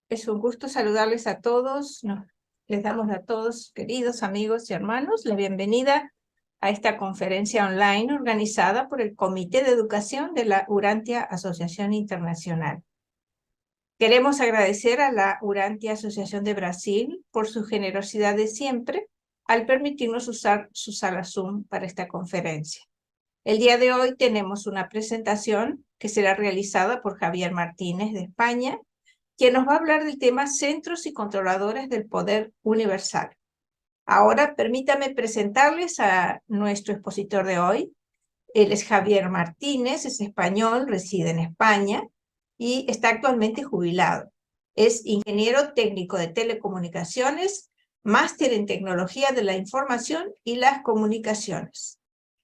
Es un gusto saludarles a todos. Les damos a todos, queridos amigos y hermanos, la bienvenida a esta conferencia online organizada por el Comité de Educación de la Urantia Asociación Internacional. Queremos agradecer a la Urantia Asociación de Brasil por su generosidad de siempre al permitirnos usar su sala Zoom para esta conferencia. El día de hoy tenemos una presentación que será realizada por Javier Martínez de España, quien nos va a hablar del tema Centros y Controladores del Poder Universal. Ahora permítame presentarles a nuestro expositor de hoy. Él es Javier Martínez, es español, reside en España y está actualmente jubilado. Es ingeniero técnico de telecomunicaciones, máster en tecnología de la información y las comunicaciones.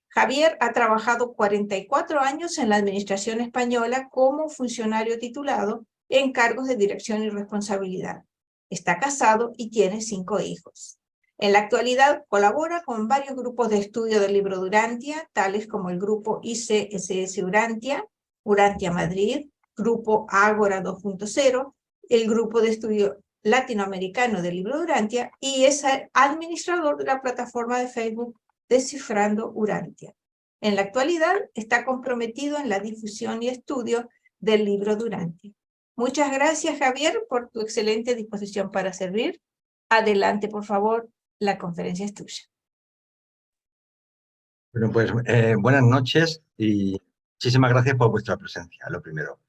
Javier ha trabajado 44 años en la administración española como funcionario titulado en cargos de dirección y responsabilidad. Está casado y tiene 5 hijos. En la actualidad colabora con varios grupos de estudio del libro de Urantia, tales como el grupo ICSS Urantia, Urantia Madrid, grupo Ágora 2.0, el grupo de estudio latinoamericano del libro de Urantia y es administrador de la plataforma de Facebook Descifrando Urantia. En la actualidad está comprometido en la difusión y estudio del libro de Urantia. Muchas gracias, Javier, por tu excelente disposición para servir. Adelante, por favor, la conferencia es tuya. Bueno, pues buenas noches y muchísimas gracias por vuestra presencia, lo primero.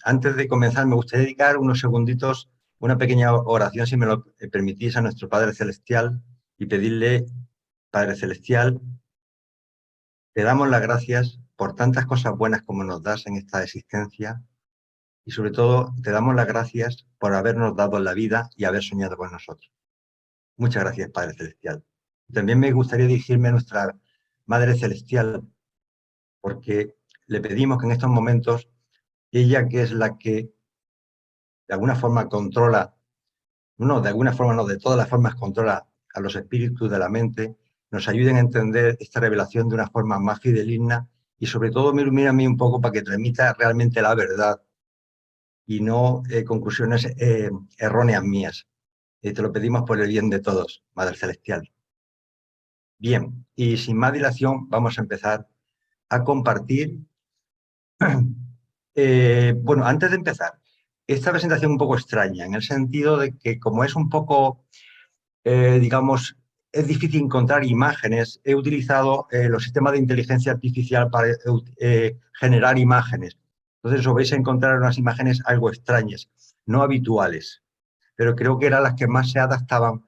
Antes de comenzar, me gustaría dedicar unos segunditos, una pequeña oración, si me lo permitís, a nuestro Padre Celestial y pedirle, Padre Celestial, te damos las gracias por tantas cosas buenas como nos das en esta existencia y sobre todo te damos las gracias por habernos dado la vida y haber soñado con nosotros. Muchas gracias, Padre Celestial. También me gustaría dirigirme a nuestra Madre Celestial porque le pedimos que en estos momentos, ella que es la que de alguna forma controla, no, de alguna forma no, de todas las formas controla a los espíritus de la mente, nos ayuden a entender esta revelación de una forma más fidedigna y sobre todo me ilumina a mí un poco para que transmita realmente la verdad y no conclusiones erróneas mías. Te lo pedimos por el bien de todos, Madre Celestial. Bien, y sin más dilación vamos a empezar a compartir. Bueno, antes de empezar, esta presentación es un poco extraña, en el sentido de que como es un poco, digamos, es difícil encontrar imágenes, he utilizado los sistemas de inteligencia artificial para generar imágenes. Entonces os vais a encontrar unas imágenes algo extrañas, no habituales, pero creo que eran las que más se adaptaban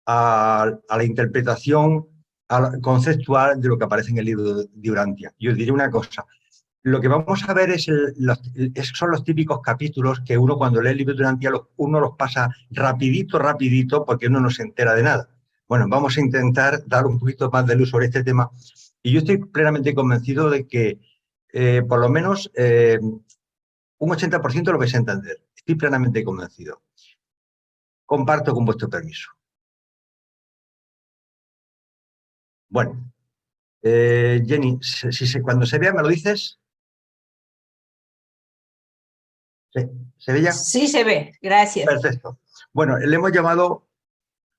a la interpretación conceptual de lo que aparece en el libro de Urantia. Y os diré una cosa, lo que vamos a ver son los típicos capítulos que uno cuando lee el libro de Urantia uno los pasa rapidito, porque uno no se entera de nada. Bueno, vamos a intentar dar un poquito más de luz sobre este tema. Y yo estoy plenamente convencido de que por lo menos un 80% lo vais a entender. Estoy plenamente convencido. Comparto con vuestro permiso. Bueno, Jenny, cuando se vea, ¿me lo dices? ¿Se ve ya? Sí, se ve. Gracias. Perfecto. Bueno, le hemos llamado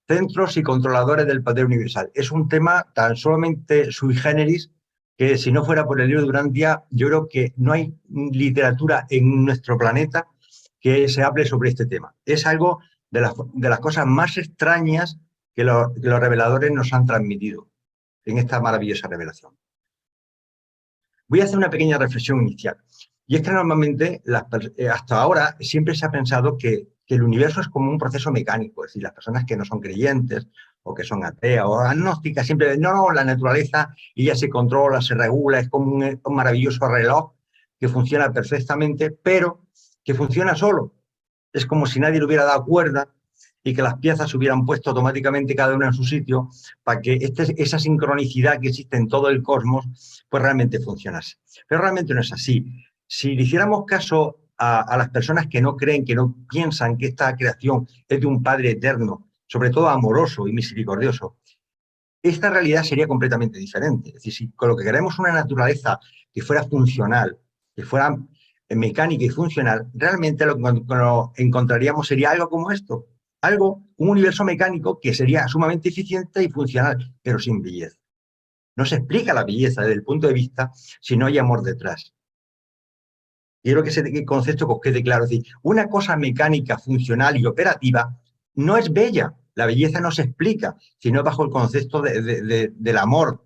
Centros y Controladores del Poder Universal. Es un tema tan solamente sui generis que si no fuera por el libro de Urantia, yo creo que no hay literatura en nuestro planeta que se hable sobre este tema. Es algo de las cosas más extrañas que los reveladores nos han transmitido en esta maravillosa revelación. Voy a hacer una pequeña reflexión inicial. Y es que normalmente, hasta ahora, siempre se ha pensado que el universo es como un proceso mecánico. Es decir, las personas que no son creyentes o que son ateas o agnósticas siempre dicen, no, la naturaleza y ya se controla, se regula, es como un maravilloso reloj que funciona perfectamente, pero que funciona solo. Es como si nadie le hubiera dado cuerda y que las piezas se hubieran puesto automáticamente cada una en su sitio para que esa sincronicidad que existe en todo el cosmos pues realmente funcionase. Pero realmente no es así. Si le hiciéramos caso a las personas que no creen, que no piensan que esta creación es de un Padre eterno, sobre todo amoroso y misericordioso, esta realidad sería completamente diferente. Es decir, si con lo que queremos una naturaleza que fuera funcional, que fuera mecánica y funcional, realmente lo que encontraríamos sería algo como esto. Un universo mecánico que sería sumamente eficiente y funcional, pero sin belleza. No se explica la belleza desde el punto de vista si no hay amor detrás. Quiero que ese concepto que os quede claro. Es decir, una cosa mecánica, funcional y operativa no es bella. La belleza no se explica, sino bajo el concepto del amor.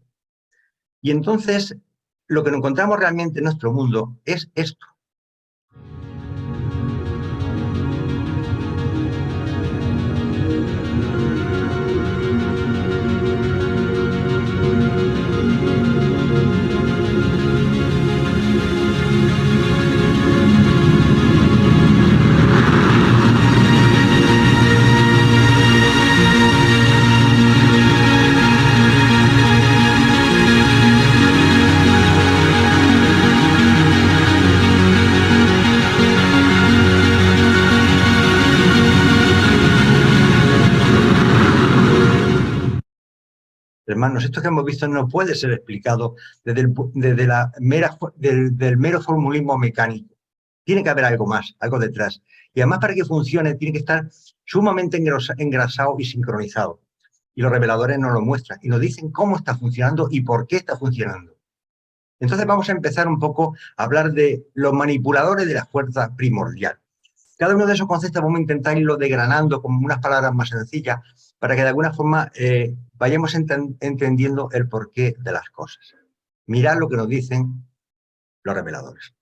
Y entonces, lo que nos encontramos realmente en nuestro mundo es esto. Hermanos, esto que hemos visto no puede ser explicado desde del mero formulismo mecánico. Tiene que haber algo más, algo detrás. Y además, para que funcione, tiene que estar sumamente engrasado y sincronizado. Y los reveladores nos lo muestran y nos dicen cómo está funcionando y por qué está funcionando. Entonces vamos a empezar un poco a hablar de los manipuladores de la fuerza primordial. Cada uno de esos conceptos vamos a intentar irlo desgranando con unas palabras más sencillas para que de alguna forma vayamos entendiendo el porqué de las cosas. Mirad lo que nos dicen los reveladores.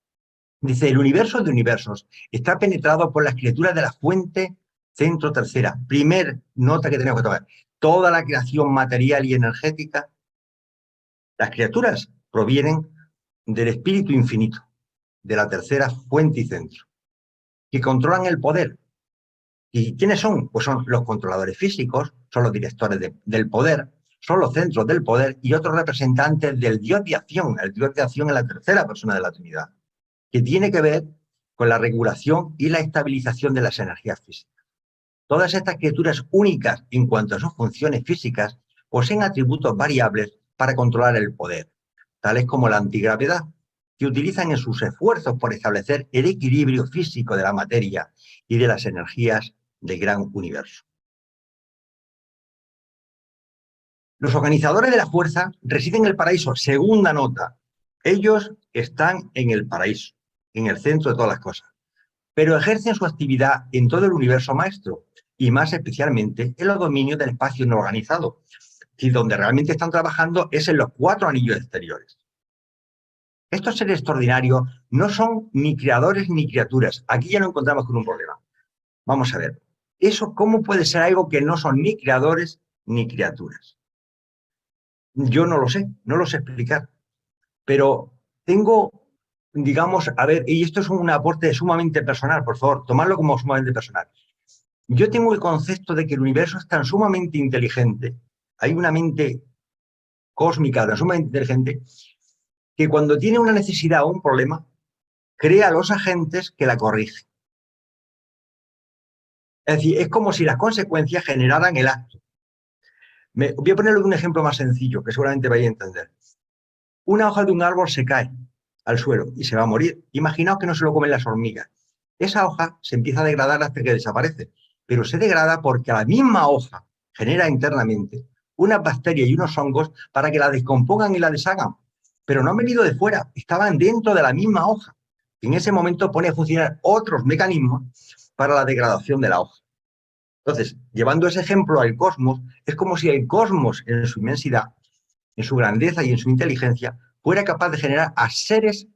Dice, el universo de universos está penetrado por las criaturas de la fuente centro tercera. Primer nota que tenemos que tomar. Toda la creación material y energética, las criaturas provienen del espíritu infinito, de la tercera fuente y centro, que controlan el poder. ¿Y quiénes son? Pues son los controladores físicos, son los directores del poder, son los centros del poder y otros representantes del Dios de acción. El Dios de acción es la tercera persona de la Trinidad, que tiene que ver con la regulación y la estabilización de las energías físicas. Todas estas criaturas únicas en cuanto a sus funciones físicas poseen atributos variables para controlar el poder, tales como la antigravedad, que utilizan en sus esfuerzos por establecer el equilibrio físico de la materia y de las energías del gran universo. Los organizadores de la fuerza residen en el paraíso. Segunda nota. Ellos están en el paraíso, en el centro de todas las cosas, pero ejercen su actividad en todo el universo maestro y más especialmente en los dominios del espacio no organizado, y donde realmente están trabajando es en los 4 anillos exteriores. Estos seres extraordinarios no son ni creadores ni criaturas. Aquí ya nos encontramos con un problema. Vamos a ver. ¿Eso cómo puede ser algo que no son ni creadores ni criaturas? Yo no lo sé, no lo sé explicar. Pero tengo, digamos, a ver, y esto es un aporte sumamente personal, por favor, tomadlo como sumamente personal. Yo tengo el concepto de que el universo es tan sumamente inteligente, hay una mente cósmica tan sumamente inteligente, que cuando tiene una necesidad o un problema, crea a los agentes que la corrigen. Es decir, es como si las consecuencias generaran el acto. Voy a ponerlo de un ejemplo más sencillo, que seguramente vais a entender. Una hoja de un árbol se cae al suelo y se va a morir. Imaginaos que no se lo comen las hormigas. Esa hoja se empieza a degradar hasta que desaparece, pero se degrada porque la misma hoja genera internamente unas bacterias y unos hongos para que la descompongan y la deshagan. Pero no han venido de fuera, estaban dentro de la misma hoja. En ese momento pone a funcionar otros mecanismos para la degradación de la hoja. Entonces, llevando ese ejemplo al cosmos, es como si el cosmos en su inmensidad, en su grandeza y en su inteligencia, fuera capaz de generar a seres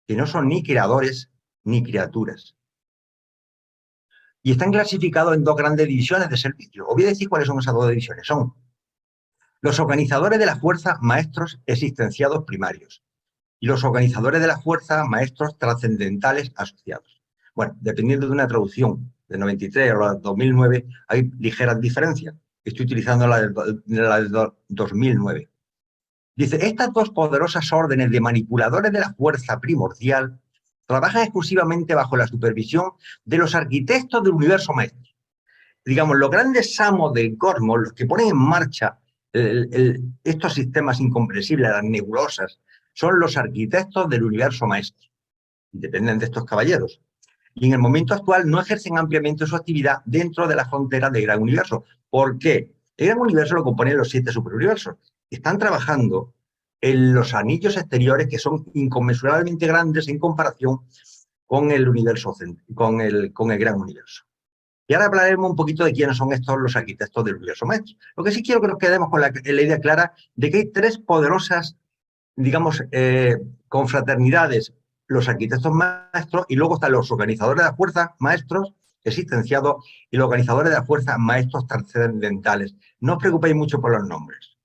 que no son ni creadores ni criaturas. Y están clasificados en 2 grandes divisiones de servicio. Os voy a decir cuáles son esas 2 divisiones. Son los organizadores de la fuerza, maestros existenciados primarios, y los organizadores de la fuerza, maestros trascendentales asociados. Bueno, dependiendo de una traducción de 93 o la de 2009, hay ligeras diferencias. Estoy utilizando la de 2009. Dice, estas 2 poderosas órdenes de manipuladores de la fuerza primordial trabajan exclusivamente bajo la supervisión de los arquitectos del universo maestro. Digamos, los grandes amos del cosmos, los que ponen en marcha estos sistemas incomprensibles, las nebulosas, son los arquitectos del universo maestro. dependen de estos caballeros. Y en el momento actual no ejercen ampliamente su actividad dentro de las fronteras del Gran Universo. ¿Por qué? El Gran Universo lo componen los 7 superuniversos. Están trabajando en los anillos exteriores que son inconmensurablemente grandes en comparación con el universo, con el Gran Universo. Y ahora hablaremos un poquito de quiénes son estos los arquitectos del universo maestro. Lo que sí quiero que nos quedemos con la idea clara de que hay 3 poderosas, digamos, confraternidades, los arquitectos maestros, y luego están los organizadores de la fuerza, maestros existenciados, y los organizadores de la fuerza, maestros trascendentales. No os preocupéis mucho por los nombres.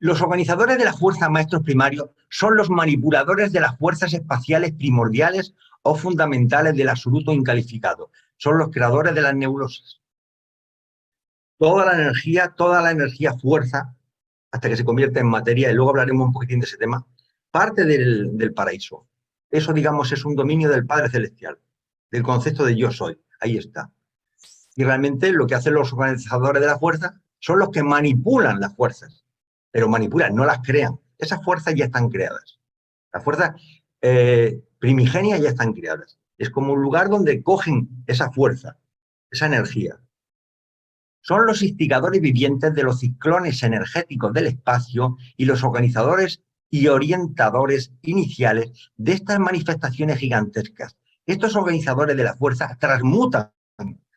Los organizadores de la fuerza, maestros primarios, son los manipuladores de las fuerzas espaciales primordiales o fundamentales del absoluto incalificado. Son los creadores de las nebulosas. Toda la energía fuerza, hasta que se convierte en materia, y luego hablaremos un poquitín de ese tema, parte del paraíso. Eso, digamos, es un dominio del Padre Celestial, del concepto de yo soy. Ahí está. Y realmente lo que hacen los organizadores de la fuerza son los que manipulan las fuerzas, pero manipulan, no las crean. Esas fuerzas ya están creadas. Las fuerzas primigenias ya están creadas. Es como un lugar donde cogen esa fuerza, esa energía. Son los instigadores vivientes de los ciclones energéticos del espacio y los organizadores y orientadores iniciales de estas manifestaciones gigantescas. Estos organizadores de la fuerza transmutan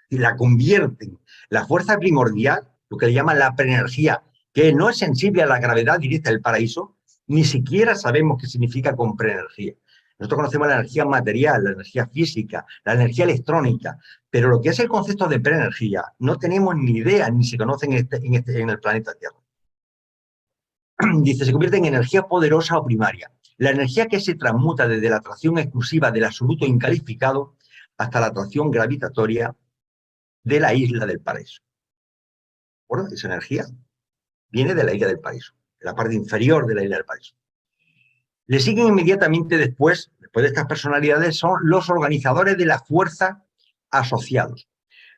y la convierten. La fuerza primordial, lo que le llaman la preenergía, que no es sensible a la gravedad directa del paraíso, ni siquiera sabemos qué significa con preenergía. Nosotros conocemos la energía material, la energía física, la energía electrónica, pero lo que es el concepto de preenergía no tenemos ni idea, ni se conoce en el planeta Tierra. Dice, se convierte en energía poderosa o primaria. La energía que se transmuta desde la atracción exclusiva del absoluto incalificado hasta la atracción gravitatoria de la isla del paraíso. Bueno, esa energía viene de la isla del paraíso, de la parte inferior de la isla del paraíso. Le siguen inmediatamente después de estas personalidades, son los organizadores de la fuerza asociados,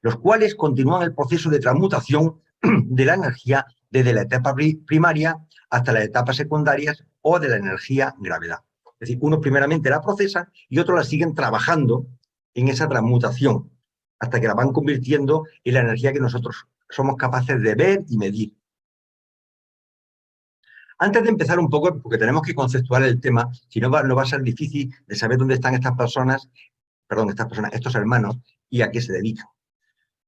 los cuales continúan el proceso de transmutación de la energía desde la etapa primaria hasta las etapas secundarias o de la energía gravedad. Es decir, unos primeramente la procesan y otros la siguen trabajando en esa transmutación hasta que la van convirtiendo en la energía que nosotros somos capaces de ver y medir. Antes de empezar un poco, porque tenemos que conceptuar el tema, si no va a ser difícil de saber dónde están estos hermanos y a qué se dedican.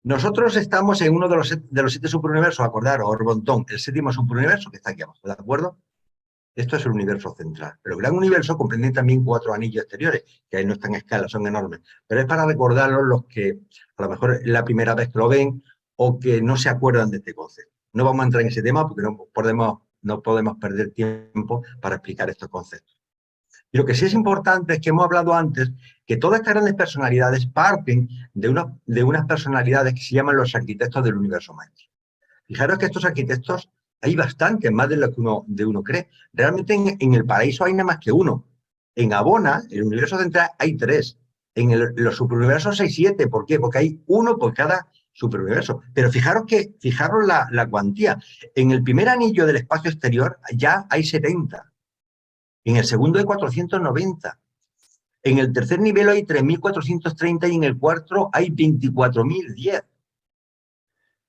Nosotros estamos en uno de los 7 superuniversos, acordaros, Orbontón, el 7º superuniverso que está aquí abajo, ¿de acuerdo? Esto es el universo central. Pero el gran universo comprende también 4 anillos exteriores, que ahí no están en escala, son enormes. Pero es para recordarlos los que a lo mejor es la primera vez que lo ven o que no se acuerdan de este concepto. No vamos a entrar en ese tema porque no podemos perder tiempo para explicar estos conceptos. Y lo que sí es importante es que hemos hablado antes que todas estas grandes personalidades parten de unas personalidades que se llaman los arquitectos del universo maestro. Fijaros que estos arquitectos hay bastantes, más de lo que uno cree. Realmente en el paraíso hay nada más que uno. En Abona, el universo central, hay 3. En los superuniversos hay 7. ¿Por qué? Porque hay uno por cada superuniverso. Pero fijaros la cuantía. En el primer anillo del espacio exterior ya hay 70. En el segundo hay 490. En el tercer nivel hay 3.430 y en el cuarto hay 24.010.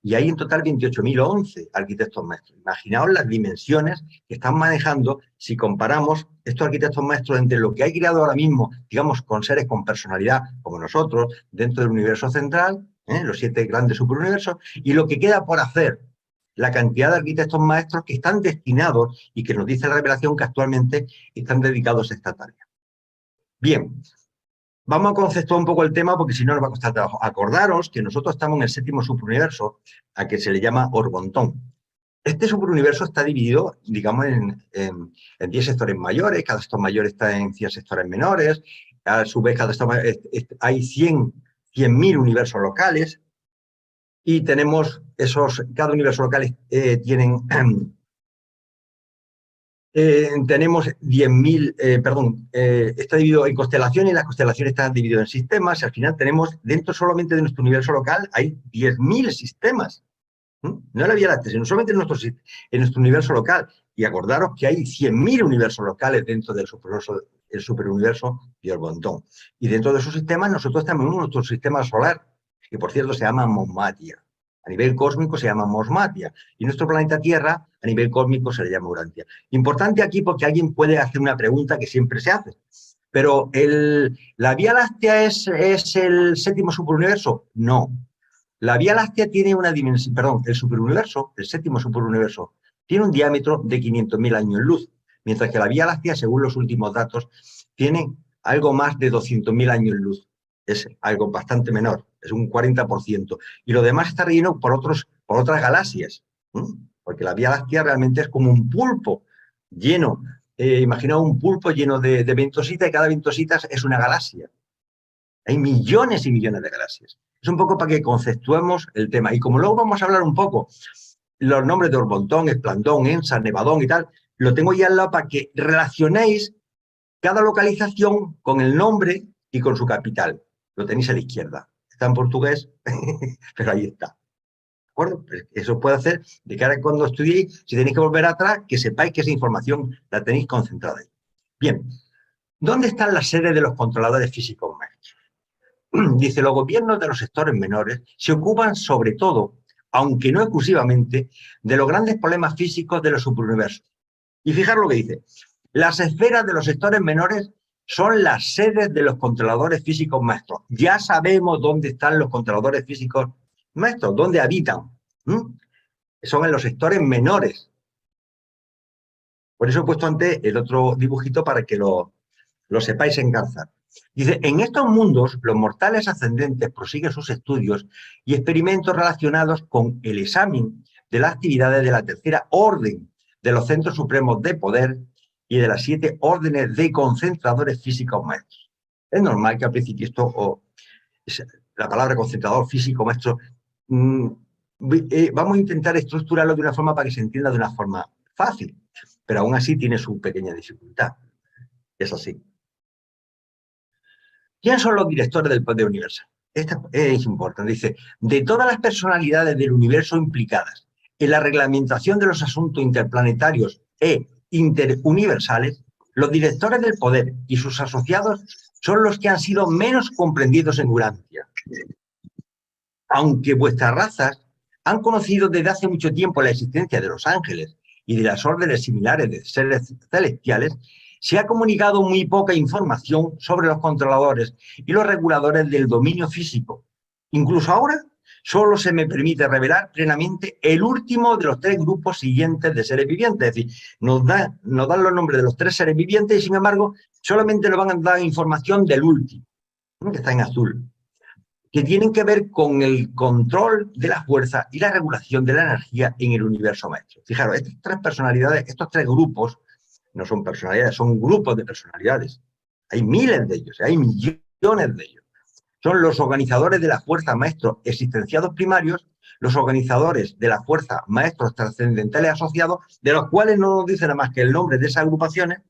Y hay en total 28.011 arquitectos maestros. Imaginaos las dimensiones que están manejando si comparamos estos arquitectos maestros entre lo que hay creado ahora mismo, digamos, con seres con personalidad como nosotros, dentro del universo central, los 7 grandes superuniversos, y lo que queda por hacer, la cantidad de arquitectos maestros que están destinados y que nos dice la revelación que actualmente están dedicados a esta tarea. Bien. Vamos a conceptuar un poco el tema porque si no nos va a costar trabajo. Acordaros que nosotros estamos en el 7º superuniverso, a que se le llama Orbontón. Este superuniverso está dividido, digamos, en 10 sectores mayores. Cada sector mayor está en 100 sectores menores. A su vez, hay 100.000 universos locales. Y tenemos cada universo local tienen... tenemos 10.000, está dividido en constelaciones, las constelaciones están divididas en sistemas, y al final tenemos, dentro solamente de nuestro universo local, hay 10.000 sistemas. No la Vía Láctea, sino solamente en nuestro universo local. Y acordaros que hay 100.000 universos locales dentro del superuniverso Biorbondón. Y dentro de esos sistemas nosotros tenemos nuestro sistema solar, que por cierto se llama Mosmatia. A nivel cósmico se llama Mosmatia. Y nuestro planeta Tierra, a nivel cósmico, se le llama Urantia. Importante aquí porque alguien puede hacer una pregunta que siempre se hace. ¿Pero la Vía Láctea es el séptimo superuniverso? No. La Vía Láctea tiene una dimensión, perdón, el superuniverso, el séptimo superuniverso, tiene un diámetro de 500.000 años luz, mientras que la Vía Láctea, según los últimos datos, tiene algo más de 200.000 años luz. Es algo bastante menor, es un 40%. Y lo demás está relleno por otras galaxias, porque la Vía Láctea realmente es como un pulpo lleno. Imaginaos un pulpo lleno de ventositas y cada ventosita es una galaxia. Hay millones y millones de galaxias. Es un poco para que conceptuemos el tema. Y como luego vamos a hablar un poco los nombres de Orbontón, Esplandón, Ensa, Nevadón y tal, lo tengo ya al lado para que relacionéis cada localización con el nombre y con su capital. Lo tenéis a la izquierda. Está en portugués, pero ahí está. ¿De acuerdo? Eso puede hacer de cara a cuando estudiéis, si tenéis que volver atrás, que sepáis que esa información la tenéis concentrada ahí. Bien, ¿dónde están las sedes de los controladores físicos maestros? Dice, los gobiernos de los sectores menores se ocupan sobre todo, aunque no exclusivamente, de los grandes problemas físicos de los superuniversos. Y fijaros lo que dice, las esferas de los sectores menores son las sedes de los controladores físicos maestros. Ya sabemos dónde están los controladores físicos maestros, dónde habitan. Son en los sectores menores. Por eso he puesto antes el otro dibujito para que lo sepáis engarzar. Dice, en estos mundos, los mortales ascendentes prosiguen sus estudios y experimentos relacionados con el examen de las actividades de la tercera orden de los centros supremos de poder y de las 7 órdenes de concentradores físicos maestros. Es normal que al principio la palabra concentrador físico maestro, vamos a intentar estructurarlo de una forma para que se entienda de una forma fácil, pero aún así tiene su pequeña dificultad. Es así. ¿Quiénes son los directores del poder universal? Esta es importante. Dice, de todas las personalidades del universo implicadas en la reglamentación de los asuntos interplanetarios e interuniversales, los directores del poder y sus asociados son los que han sido menos comprendidos en Urantia. Aunque vuestras razas han conocido desde hace mucho tiempo la existencia de los ángeles y de las órdenes similares de seres celestiales, se ha comunicado muy poca información sobre los controladores y los reguladores del dominio físico. Incluso ahora, solo se me permite revelar plenamente el último de los 3 grupos siguientes de seres vivientes. Es decir, nos dan los nombres de los 3 seres vivientes y, sin embargo, solamente nos van a dar información del último, que está en azul, que tienen que ver con el control de la fuerza y la regulación de la energía en el universo maestro. Fijaros, estas 3 personalidades, estos 3 grupos, no son personalidades, son grupos de personalidades. Hay miles de ellos, hay millones de ellos. Son los organizadores de la fuerza maestros existenciados primarios, los organizadores de la fuerza maestros trascendentales asociados, de los cuales no nos dicen nada más que el nombre de esas agrupaciones,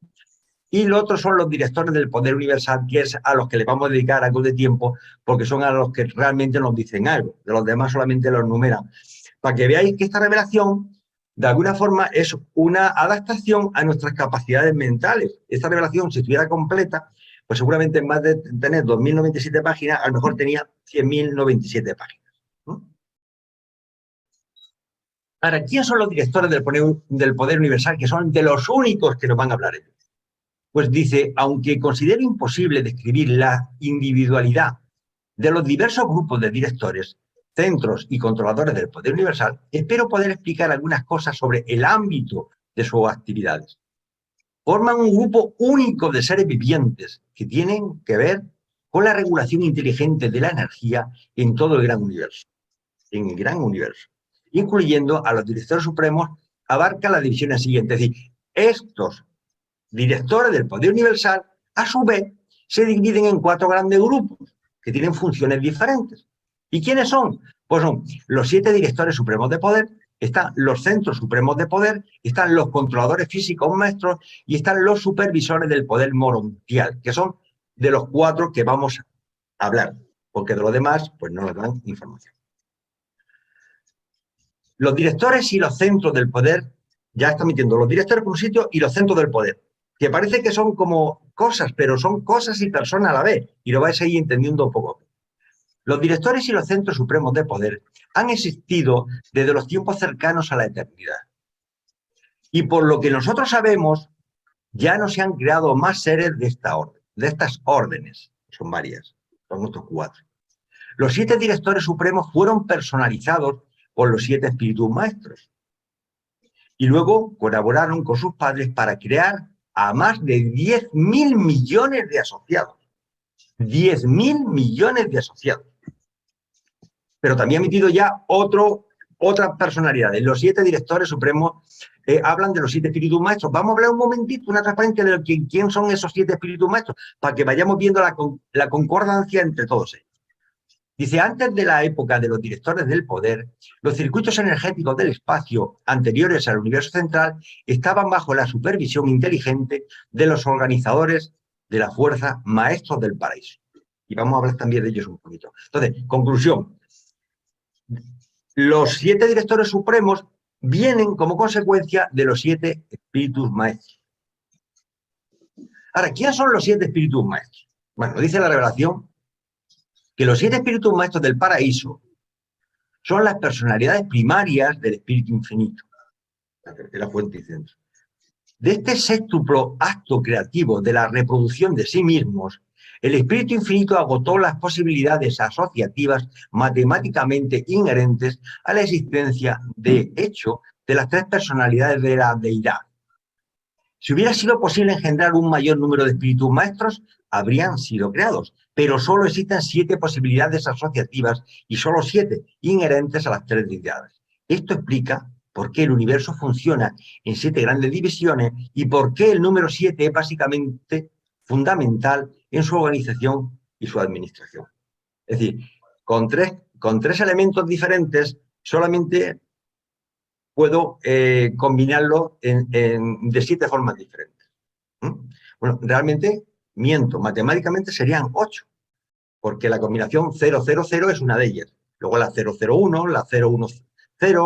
y los otros son los directores del poder universal, que es a los que le vamos a dedicar algo de tiempo, porque son a los que realmente nos dicen algo. De los demás solamente los numeran. Para que veáis que esta revelación, de alguna forma, es una adaptación a nuestras capacidades mentales. Esta revelación, si estuviera completa, pues seguramente en vez de tener 2.097 páginas, a lo mejor tenía 100.097 páginas. Ahora, ¿quiénes son los directores del poder universal, que son de los únicos que nos van a hablar ellos? Pues dice, aunque considero imposible describir la individualidad de los diversos grupos de directores, centros y controladores del poder universal, espero poder explicar algunas cosas sobre el ámbito de sus actividades. Forman un grupo único de seres vivientes que tienen que ver con la regulación inteligente de la energía en todo el gran universo. En el gran universo. Incluyendo a los directores supremos, abarca las divisiones siguientes. Es decir, estos directores del poder universal, a su vez, se dividen en 4 grandes grupos que tienen funciones diferentes. ¿Y quiénes son? Pues son los 7 directores supremos de poder, están los centros supremos de poder, están los controladores físicos maestros y están los supervisores del poder morontial, que son de los 4 que vamos a hablar, porque de los demás pues no nos dan información. Los directores y los centros del poder ya está metiendo los directores por un sitio y los centros del poder, que parece que son como cosas, pero son cosas y personas a la vez, y lo vais a ir entendiendo un poco. Los directores y los centros supremos de poder han existido desde los tiempos cercanos a la eternidad. Y por lo que nosotros sabemos, ya no se han creado más seres de esta orden, de estas órdenes, son varias, son otros 4. Los 7 directores supremos fueron personalizados por los 7 espíritus maestros y luego colaboraron con sus padres para crear a más de 10.000 millones de asociados. 10.000 millones de asociados. Pero también ha metido ya otras personalidades. Los 7 directores supremos hablan de los 7 espíritus maestros. Vamos a hablar un momentito, una transparencia de quién son esos 7 espíritus maestros, para que vayamos viendo la concordancia entre todos ellos. Dice, antes de la época de los directores del poder, los circuitos energéticos del espacio anteriores al universo central estaban bajo la supervisión inteligente de los organizadores de la fuerza maestros del paraíso. Y vamos a hablar también de ellos un poquito. Entonces, conclusión. Los 7 directores supremos vienen como consecuencia de los 7 espíritus maestros. Ahora, ¿quiénes son los 7 espíritus maestros? Bueno, dice la revelación que los 7 espíritus maestros del paraíso son las personalidades primarias del espíritu infinito, la tercera fuente y centro. De este sextuplo acto creativo de la reproducción de sí mismos, el espíritu infinito agotó las posibilidades asociativas matemáticamente inherentes a la existencia de hecho de las 3 personalidades de la deidad. Si hubiera sido posible engendrar un mayor número de espíritus maestros, habrían sido creados, pero solo existen 7 posibilidades asociativas y solo 7 inherentes a las 3 deidades. Esto explica por qué el universo funciona en 7 grandes divisiones y por qué el número 7 es básicamente fundamental en su organización y su administración. Es decir, con tres elementos diferentes solamente puedo combinarlo de 7 formas diferentes. Bueno, realmente miento, matemáticamente serían 8, porque la combinación 000 es una de ellas. Luego la 001, la 010,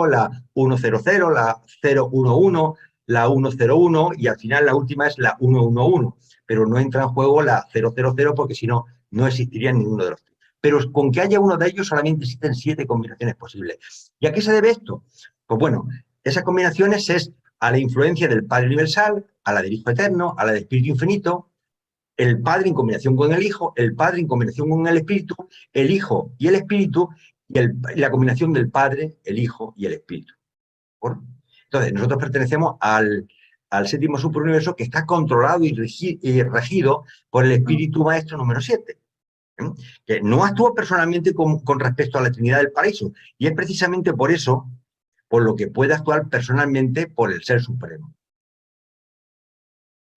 la 100, la 011, la 101 y al final la última es la 111. Pero no entra en juego la 000 porque si no, no existiría ninguno de los 3. Pero con que haya uno de ellos solamente existen 7 combinaciones posibles. ¿Y a qué se debe esto? Pues bueno, esas combinaciones es a la influencia del Padre Universal, a la del Hijo Eterno, a la del Espíritu Infinito, el Padre en combinación con el Hijo, el Padre en combinación con el Espíritu, el Hijo y el Espíritu, y la combinación del Padre, el Hijo y el Espíritu. Entonces, nosotros pertenecemos al séptimo superuniverso que está controlado y regido por el Espíritu Maestro número 7, que no actúa personalmente con respecto a la Trinidad del Paraíso, y es precisamente por eso por lo que puede actuar personalmente por el Ser Supremo.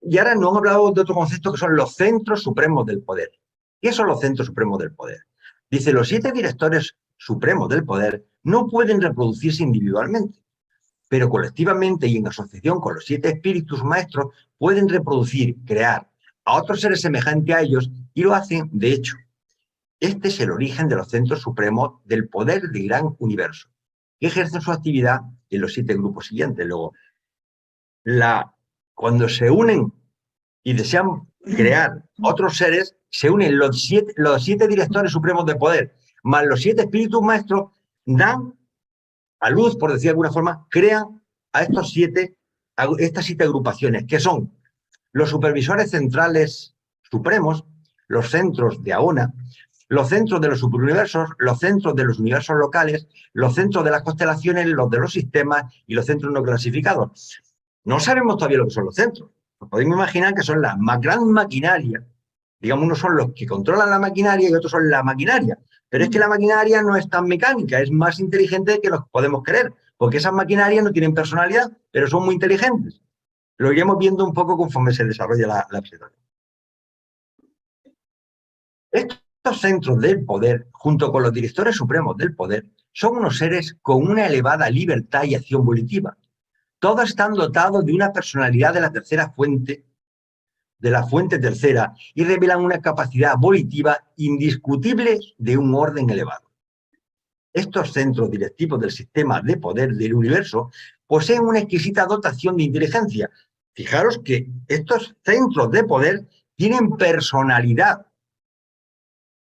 Y ahora nos hemos hablado de otro concepto que son los centros supremos del poder. ¿Qué son los centros supremos del poder? Dice, los 7 directores supremos del poder no pueden reproducirse individualmente, pero colectivamente y en asociación con los 7 espíritus maestros pueden reproducir, crear a otros seres semejantes a ellos y lo hacen de hecho. Este es el origen de los centros supremos del poder del gran universo, que ejercen su actividad en los 7 grupos siguientes. Luego, cuando se unen y desean crear otros seres, se unen los 7 directores supremos de poder, más los 7 espíritus maestros, dan a luz, por decir de alguna forma, crean a estas 7 agrupaciones, que son los supervisores centrales supremos, los centros de Aona, los centros de los superuniversos, los centros de los universos locales, los centros de las constelaciones, los de los sistemas y los centros no clasificados. No sabemos todavía lo que son los centros. Nos podemos imaginar que son la gran maquinaria. Digamos, unos son los que controlan la maquinaria y otros son la maquinaria. Pero es que la maquinaria no es tan mecánica, es más inteligente que lo que podemos creer, porque esas maquinarias no tienen personalidad, pero son muy inteligentes. Lo iremos viendo un poco conforme se desarrolla la presentación. Estos centros del poder, junto con los directores supremos del poder, son unos seres con una elevada libertad y acción volitiva. Todos están dotados de una personalidad de la tercera fuente, de la fuente tercera, y revelan una capacidad volitiva indiscutible de un orden elevado. Estos centros directivos del sistema de poder del universo poseen una exquisita dotación de inteligencia. Fijaros que estos centros de poder tienen personalidad.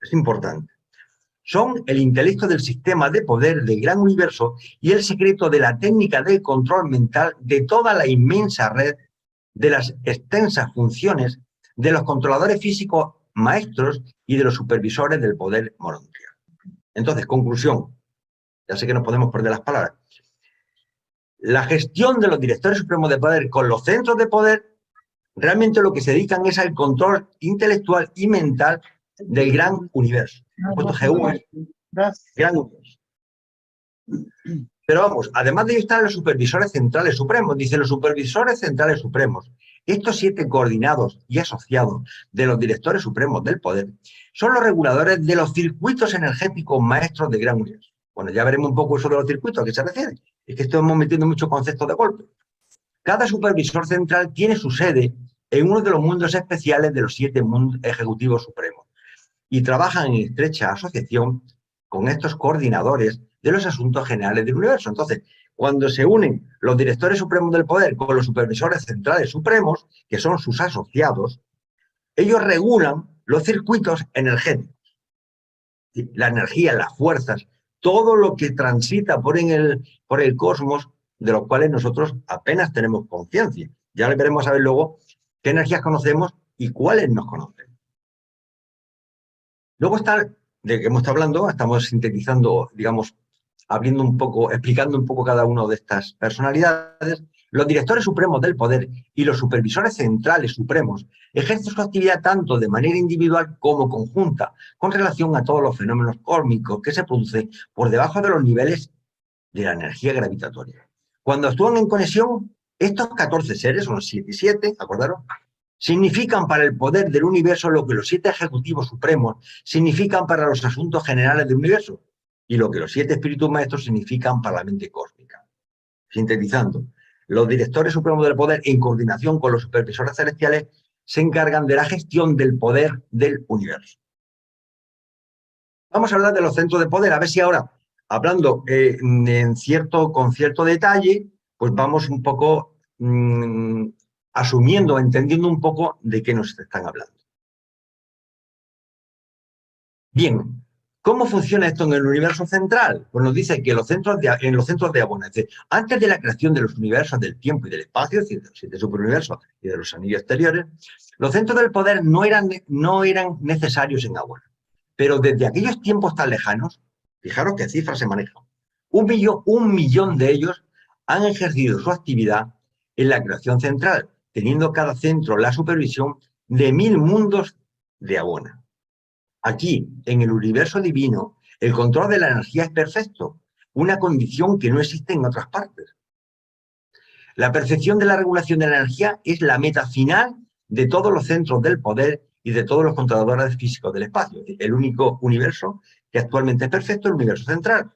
Es importante. Son el intelecto del sistema de poder del gran universo y el secreto de la técnica del control mental de toda la inmensa red de las extensas funciones de los controladores físicos maestros y de los supervisores del poder morontiano. Entonces, conclusión. Ya sé que nos podemos perder las palabras. La gestión de los directores supremos de poder con los centros de poder realmente lo que se dedican es al control intelectual y mental del gran universo. Puesto GU es gran universo. Pero vamos, además de ello están los supervisores centrales supremos. Dice los supervisores centrales supremos. Estos 7 coordinados y asociados de los directores supremos del poder son los reguladores de los circuitos energéticos maestros del gran universo. Bueno, ya veremos un poco eso de los circuitos, ¿a qué se refiere? Es que estamos metiendo muchos conceptos de golpe. Cada supervisor central tiene su sede en uno de los mundos especiales de los 7 mundos ejecutivos supremos y trabajan en estrecha asociación con estos coordinadores de los asuntos generales del universo. Entonces, cuando se unen los directores supremos del poder con los supervisores centrales supremos, que son sus asociados, ellos regulan los circuitos energéticos. La energía, las fuerzas, todo lo que transita por el cosmos, de los cuales nosotros apenas tenemos conciencia. Ya le veremos a ver luego qué energías conocemos y cuáles nos conocemos. Luego está, de que hemos estado hablando, estamos sintetizando, digamos, abriendo un poco, explicando un poco cada una de estas personalidades. Los directores supremos del poder y los supervisores centrales supremos ejercen su actividad tanto de manera individual como conjunta, con relación a todos los fenómenos cósmicos que se producen por debajo de los niveles de la energía gravitatoria. Cuando actúan en conexión, estos 14 seres, son 7 y 7, acordaros, significan para el poder del universo lo que los 7 ejecutivos supremos significan para los asuntos generales del universo y lo que los 7 espíritus maestros significan para la mente cósmica. Sintetizando, los directores supremos del poder, en coordinación con los supervisores celestiales, se encargan de la gestión del poder del universo. Vamos a hablar de los centros de poder, a ver si ahora, hablando con cierto detalle, pues vamos un poco asumiendo, entendiendo un poco de qué nos están hablando. Bien, ¿cómo funciona esto en el universo central? Pues nos dice que en los centros de Abona, es decir, antes de la creación de los universos del tiempo y del espacio, es decir, de los 7 superuniversos y de los anillos exteriores, los centros del poder no eran necesarios en Abona. Pero desde aquellos tiempos tan lejanos, fijaros qué cifras se manejan, un millón de ellos han ejercido su actividad en la creación central, teniendo cada centro la supervisión de 1000 mundos de Abona. Aquí, en el universo divino, el control de la energía es perfecto, una condición que no existe en otras partes. La perfección de la regulación de la energía es la meta final de todos los centros del poder y de todos los controladores físicos del espacio. Es decir, el único universo que actualmente es perfecto es el universo central.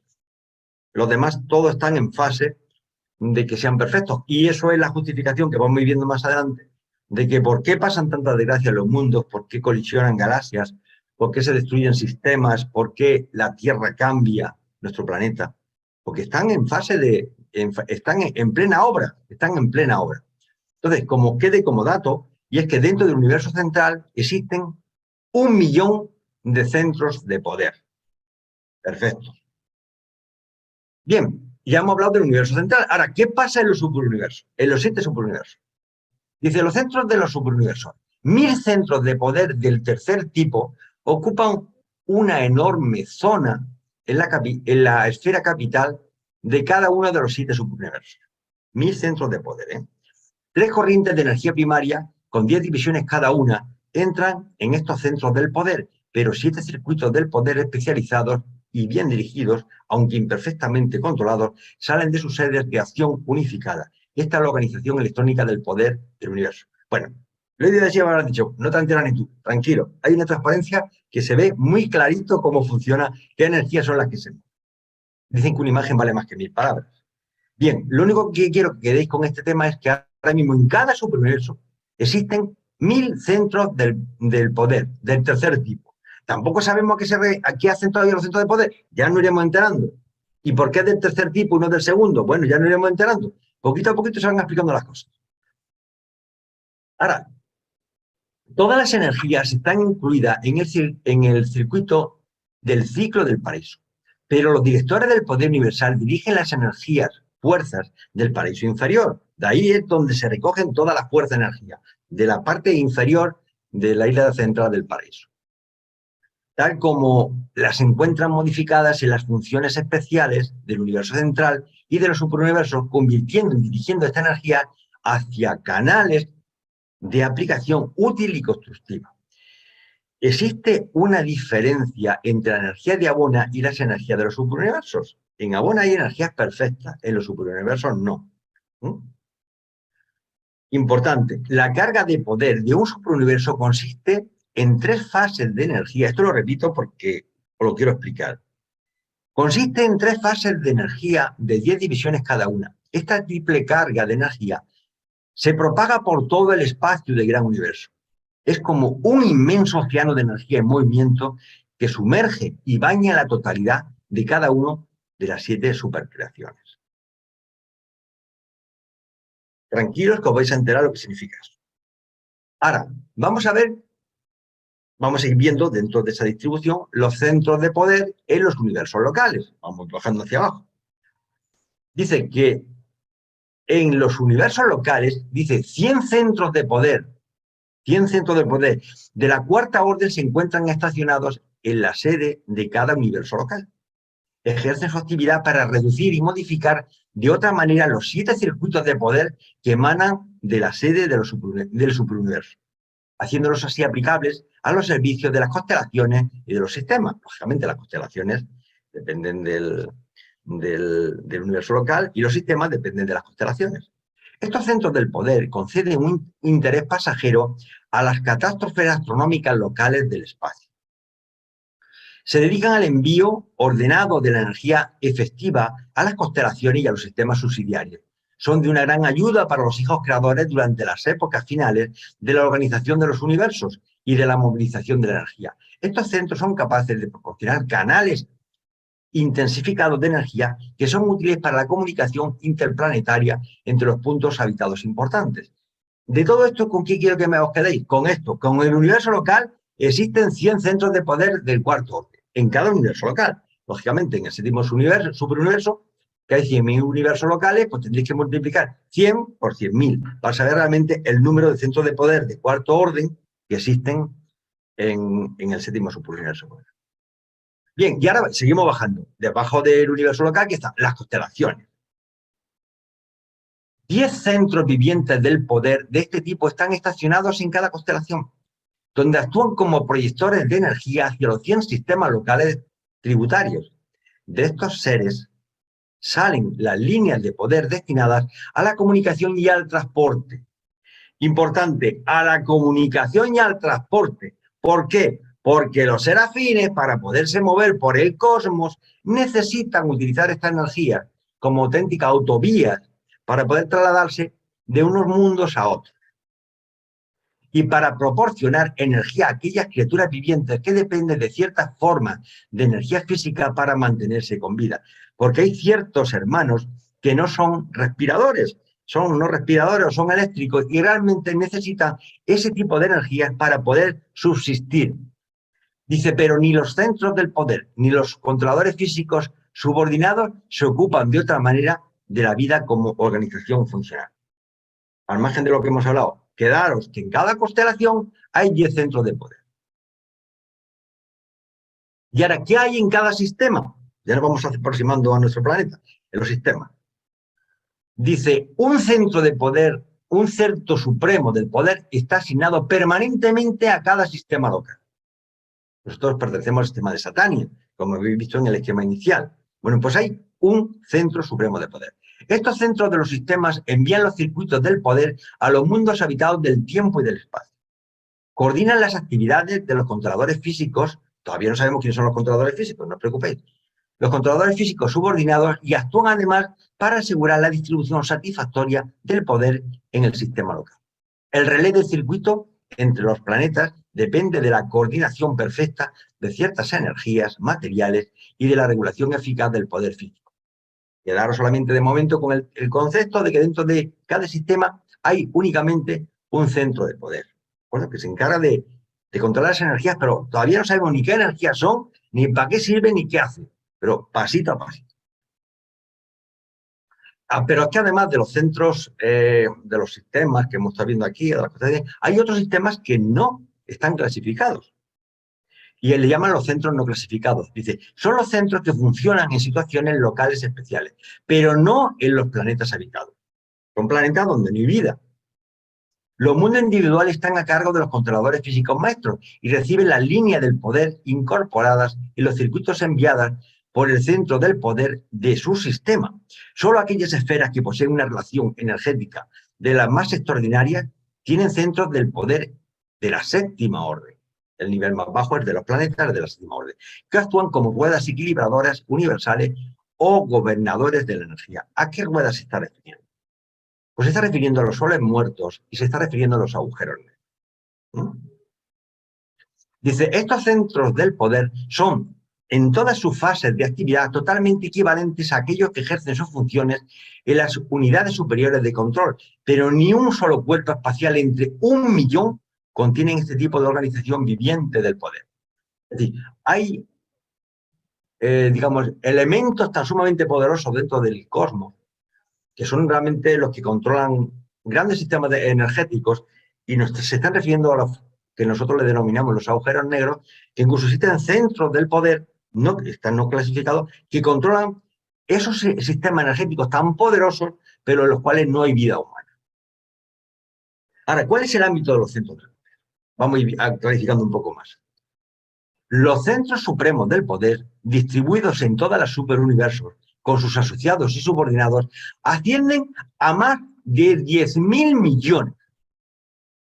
Los demás todos están en fase de que sean perfectos. Y eso es la justificación que vamos viendo más adelante, de que por qué pasan tantas desgracias en los mundos, por qué colisionan galaxias, por qué se destruyen sistemas, por qué la Tierra cambia, nuestro planeta. Porque están en fase están en plena obra, están en plena obra. Entonces, como quede como dato, y es que dentro del universo central existen 1 millón de centros de poder. Perfecto. Bien, ya hemos hablado del universo central. Ahora, ¿qué pasa en los superuniversos? En los 7 superuniversos. Dice, los centros de los superuniversos. 1000 centros de poder del tercer tipo ocupan una enorme zona en la esfera capital de cada uno de los 7 superuniversos. 1000 centros de poder, ¿eh? 3 corrientes de energía primaria, con 10 divisiones cada una, entran en estos centros del poder, pero 7 circuitos del poder especializados y bien dirigidos, aunque imperfectamente controlados, salen de sus sedes de acción unificada. Esta es la organización electrónica del poder del universo. Bueno, lo he dicho, me habrás dicho, no te enteras ni tú, tranquilo. Hay una transparencia que se ve muy clarito cómo funciona, qué energías son las que se mueven. Dicen que una imagen vale más que 1000 palabras. Bien, lo único que quiero que quedéis con este tema es que ahora mismo en cada superuniverso existen 1000 centros del poder, del tercer tipo. Tampoco sabemos a qué hacen todavía los centros de poder, ya nos iremos enterando. ¿Y por qué del tercer tipo y no del segundo? Bueno, ya nos iremos enterando. Poquito a poquito se van explicando las cosas. Ahora, todas las energías están incluidas en el circuito del ciclo del paraíso. Pero los directores del poder universal dirigen las energías, fuerzas del paraíso inferior. De ahí es donde se recogen todas las fuerzas de energía, de la parte inferior de la isla central del paraíso. Tal como las encuentran modificadas en las funciones especiales del universo central y de los superuniversos, convirtiendo y dirigiendo esta energía hacia canales de aplicación útil y constructiva. ¿Existe una diferencia entre la energía de Abona y las energías de los superuniversos? En Abona hay energías perfectas, en los superuniversos no. Importante, la carga de poder de un superuniverso consiste en 3 fases de energía. Esto lo repito porque os lo quiero explicar. Consiste en 3 fases de energía de 10 divisiones cada una. Esta triple carga de energía se propaga por todo el espacio del gran universo. Es como un inmenso océano de energía en movimiento que sumerge y baña la totalidad de cada una de las 7 supercreaciones. Tranquilos que os vais a enterar lo que significa eso. Ahora, vamos a seguir viendo dentro de esa distribución los centros de poder en los universos locales. Vamos bajando hacia abajo. Dice que en los universos locales, dice 100 centros de poder. 100 centros de poder de la cuarta orden se encuentran estacionados en la sede de cada universo local. Ejercen su actividad para reducir y modificar de otra manera los 7 circuitos de poder que emanan de la sede del superuniverso, haciéndolos así aplicables a los servicios de las constelaciones y de los sistemas. Lógicamente, las constelaciones dependen del universo local y los sistemas dependen de las constelaciones. Estos centros del poder conceden un interés pasajero a las catástrofes astronómicas locales del espacio. Se dedican al envío ordenado de la energía efectiva a las constelaciones y a los sistemas subsidiarios. Son de una gran ayuda para los hijos creadores durante las épocas finales de la organización de los universos y de la movilización de la energía. Estos centros son capaces de proporcionar canales intensificados de energía que son útiles para la comunicación interplanetaria entre los puntos habitados importantes. De todo esto, ¿con qué quiero que os quedéis? Con esto, con el universo local existen 100 centros de poder del cuarto orden, en cada universo local. Lógicamente, en el séptimo superuniverso, que hay 100.000 universos locales, pues tendréis que multiplicar 100 por 100.000 para saber realmente el número de centros de poder de cuarto orden que existen en el séptimo superuniverso. Bien, y ahora seguimos bajando. Debajo del universo local, que están las constelaciones. 10 centros vivientes del poder de este tipo están estacionados en cada constelación, donde actúan como proyectores de energía hacia los 100 sistemas locales tributarios. De estos seres salen las líneas de poder destinadas a la comunicación y al transporte. Importante, a la comunicación y al transporte. ¿Por qué? Porque los serafines, para poderse mover por el cosmos, necesitan utilizar esta energía como auténticas autovías para poder trasladarse de unos mundos a otros. Y para proporcionar energía a aquellas criaturas vivientes que dependen de ciertas formas de energía física para mantenerse con vida. Porque hay ciertos hermanos que no son respiradores, son no respiradores o son eléctricos y realmente necesitan ese tipo de energías para poder subsistir. Dice, pero ni los centros del poder ni los controladores físicos subordinados se ocupan de otra manera de la vida como organización funcional. Al margen de lo que hemos hablado, quedaros que en cada constelación hay 10 centros de poder. Y ahora, ¿qué hay en cada sistema? Ya nos vamos aproximando a nuestro planeta, en los sistemas. Dice, un centro de poder, un centro supremo del poder está asignado permanentemente a cada sistema local. Nosotros pertenecemos al sistema de Satania, como habéis visto en el esquema inicial. Bueno, pues hay un centro supremo de poder. Estos centros de los sistemas envían los circuitos del poder a los mundos habitados del tiempo y del espacio. Coordinan las actividades de los controladores físicos. Todavía no sabemos quiénes son los controladores físicos, no os preocupéis. Los controladores físicos subordinados y actúan además para asegurar la distribución satisfactoria del poder en el sistema local. El relé del circuito entre los planetas depende de la coordinación perfecta de ciertas energías materiales y de la regulación eficaz del poder físico. Quedaros solamente de momento con el concepto de que dentro de cada sistema hay únicamente un centro de poder, ¿de que se encarga de controlar las energías, pero todavía no sabemos ni qué energías son, ni para qué sirven, ni qué hacen, pero pasito a pasito. Pero es que además de los centros, de los sistemas que hemos estado viendo aquí, hay otros sistemas que no están clasificados. Y él le llaman los centros no clasificados. Dice, son los centros que funcionan en situaciones locales especiales, pero no en los planetas habitados. Son planetas donde no hay vida. Los mundos individuales están a cargo de los controladores físicos maestros y reciben las líneas del poder incorporadas en los circuitos enviadas por el centro del poder de su sistema. Solo aquellas esferas que poseen una relación energética de las más extraordinarias tienen centros del poder de la séptima orden. El nivel más bajo es de los planetas de la séptima orden, que actúan como ruedas equilibradoras universales o gobernadores de la energía. ¿A qué ruedas se está refiriendo? Pues se está refiriendo a los soles muertos y se está refiriendo a los agujeros negros. ¿No? Dice, estos centros del poder son, en todas sus fases de actividad, totalmente equivalentes a aquellos que ejercen sus funciones en las unidades superiores de control, pero ni un solo cuerpo espacial entre 1.000.000 contienen este tipo de organización viviente del poder. Es decir, hay, digamos, elementos tan sumamente poderosos dentro del cosmos que son realmente los que controlan grandes sistemas energéticos y se están refiriendo a los que nosotros le denominamos los agujeros negros, que incluso existen centros del poder, están no clasificados, que controlan esos sistemas energéticos tan poderosos, pero en los cuales no hay vida humana. Ahora, ¿cuál es el ámbito de los centros del poder? Vamos a ir clarificando un poco más. Los centros supremos del poder, distribuidos en todas las superuniversos, con sus asociados y subordinados, ascienden a más de 10.000 millones.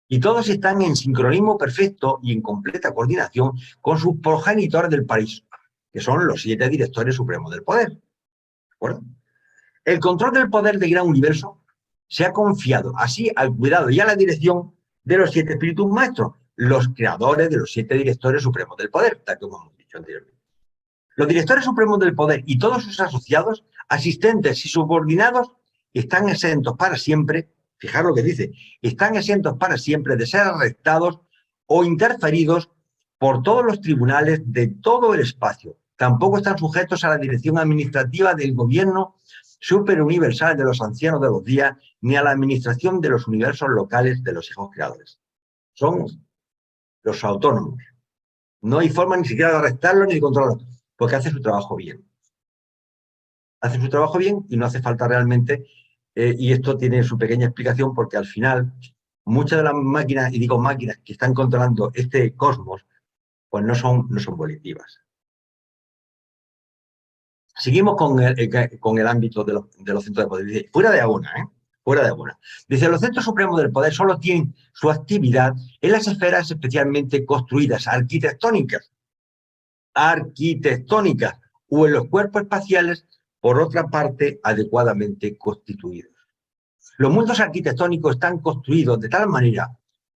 Y todos están en sincronismo perfecto y en completa coordinación con sus progenitores del paraíso, que son los 7 directores supremos del poder. ¿De acuerdo? El control del poder del gran universo se ha confiado así al cuidado y a la dirección de los 7 espíritus maestros, los creadores de los 7 directores supremos del poder, tal como hemos dicho anteriormente. Los directores supremos del poder y todos sus asociados, asistentes y subordinados están exentos para siempre, fijaros lo que dice, están exentos para siempre de ser arrestados o interferidos por todos los tribunales de todo el espacio. Tampoco están sujetos a la dirección administrativa del gobierno superuniversal de los ancianos de los días, ni a la administración de los universos locales de los hijos creadores. Son los autónomos. No hay forma ni siquiera de arrestarlos ni de controlarlos, porque hace su trabajo bien. Hace su trabajo bien y no hace falta realmente, y esto tiene su pequeña explicación, porque al final muchas de las máquinas, y digo máquinas, que están controlando este cosmos, pues no son volitivas. Seguimos con el ámbito de los centros de poder. Dice, fuera de Abona, fuera de Abona. Dice, los centros supremos del poder solo tienen su actividad en las esferas especialmente construidas, arquitectónicas, o en los cuerpos espaciales, por otra parte, adecuadamente constituidos. Los mundos arquitectónicos están construidos de tal manera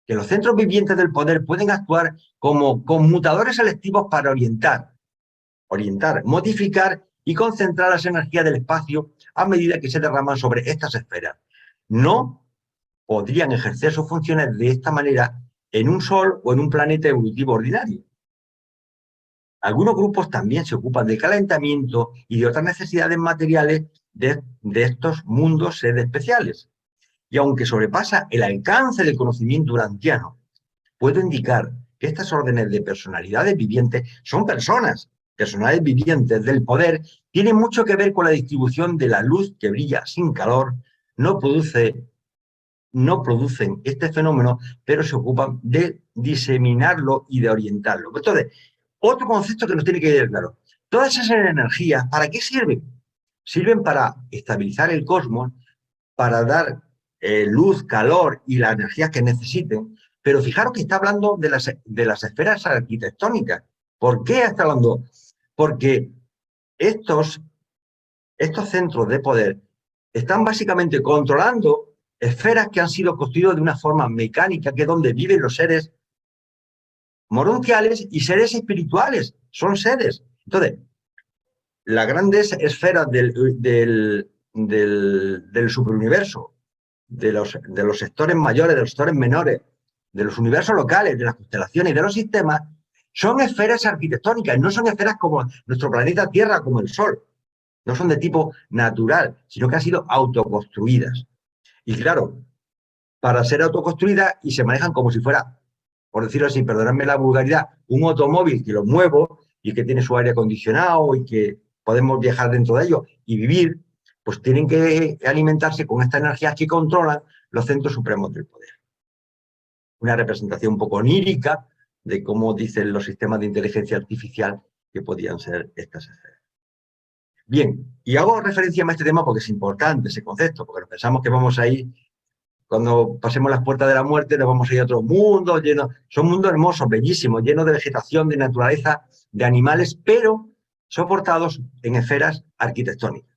que los centros vivientes del poder pueden actuar como conmutadores selectivos para orientar, modificar y concentrar las energías del espacio a medida que se derraman sobre estas esferas. No podrían ejercer sus funciones de esta manera en un sol o en un planeta evolutivo ordinario. Algunos grupos también se ocupan del calentamiento y de otras necesidades materiales de estos mundos sedes especiales. Y aunque sobrepasa el alcance del conocimiento urantiano, puedo indicar que estas órdenes de personalidades vivientes son personas vivientes del poder, tienen mucho que ver con la distribución de la luz que brilla sin calor, no producen este fenómeno, pero se ocupan de diseminarlo y de orientarlo. Entonces, otro concepto que nos tiene que quedar claro. Todas esas energías, ¿para qué sirven? Sirven para estabilizar el cosmos, para dar luz, calor y las energías que necesiten, pero fijaros que está hablando de las esferas arquitectónicas. ¿Por qué está hablando? Porque estos centros de poder están básicamente controlando esferas que han sido construidas de una forma mecánica, que es donde viven los seres morontiales y seres espirituales. Son seres. Entonces, las grandes esferas del superuniverso, de los sectores mayores, de los sectores menores, de los universos locales, de las constelaciones y de los sistemas, son esferas arquitectónicas, no son esferas como nuestro planeta Tierra, como el Sol. No son de tipo natural, sino que han sido autoconstruidas. Y claro, para ser autoconstruidas y se manejan como si fuera, por decirlo así, perdonadme la vulgaridad, un automóvil que lo muevo y que tiene su aire acondicionado y que podemos viajar dentro de ello y vivir, pues tienen que alimentarse con estas energías que controlan los centros supremos del poder. Una representación un poco onírica de cómo dicen los sistemas de inteligencia artificial que podían ser estas esferas. Bien, y hago referencia a este tema porque es importante ese concepto, porque pensamos que vamos a ir, cuando pasemos las puertas de la muerte, nos vamos a ir a otro mundo, son mundos hermosos, bellísimos, llenos de vegetación, de naturaleza, de animales, pero soportados en esferas arquitectónicas.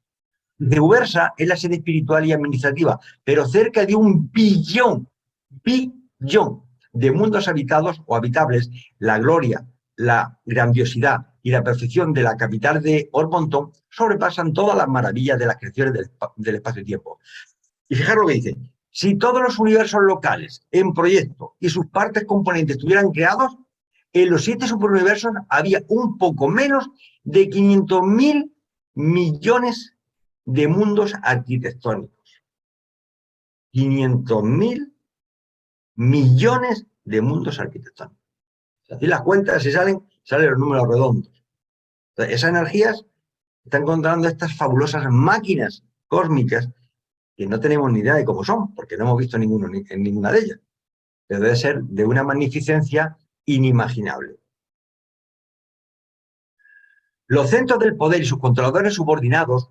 De Ubersa es la sede espiritual y administrativa, pero cerca de 1 billón de mundos habitados o habitables, la gloria, la grandiosidad y la perfección de la capital de Ormonton sobrepasan todas las maravillas de las creaciones del espacio-tiempo. Y fijaros lo que dice: si todos los universos locales en proyecto y sus partes componentes estuvieran creados, en los 7 superuniversos había un poco menos de 500.000 millones de mundos arquitectónicos. 500.000 millones de mundos arquitectónicos. Si hacéis las cuentas, salen los números redondos. Entonces, esas energías están controlando estas fabulosas máquinas cósmicas que no tenemos ni idea de cómo son, porque no hemos visto en ninguna de ellas. Pero debe ser de una magnificencia inimaginable. Los centros del poder y sus controladores subordinados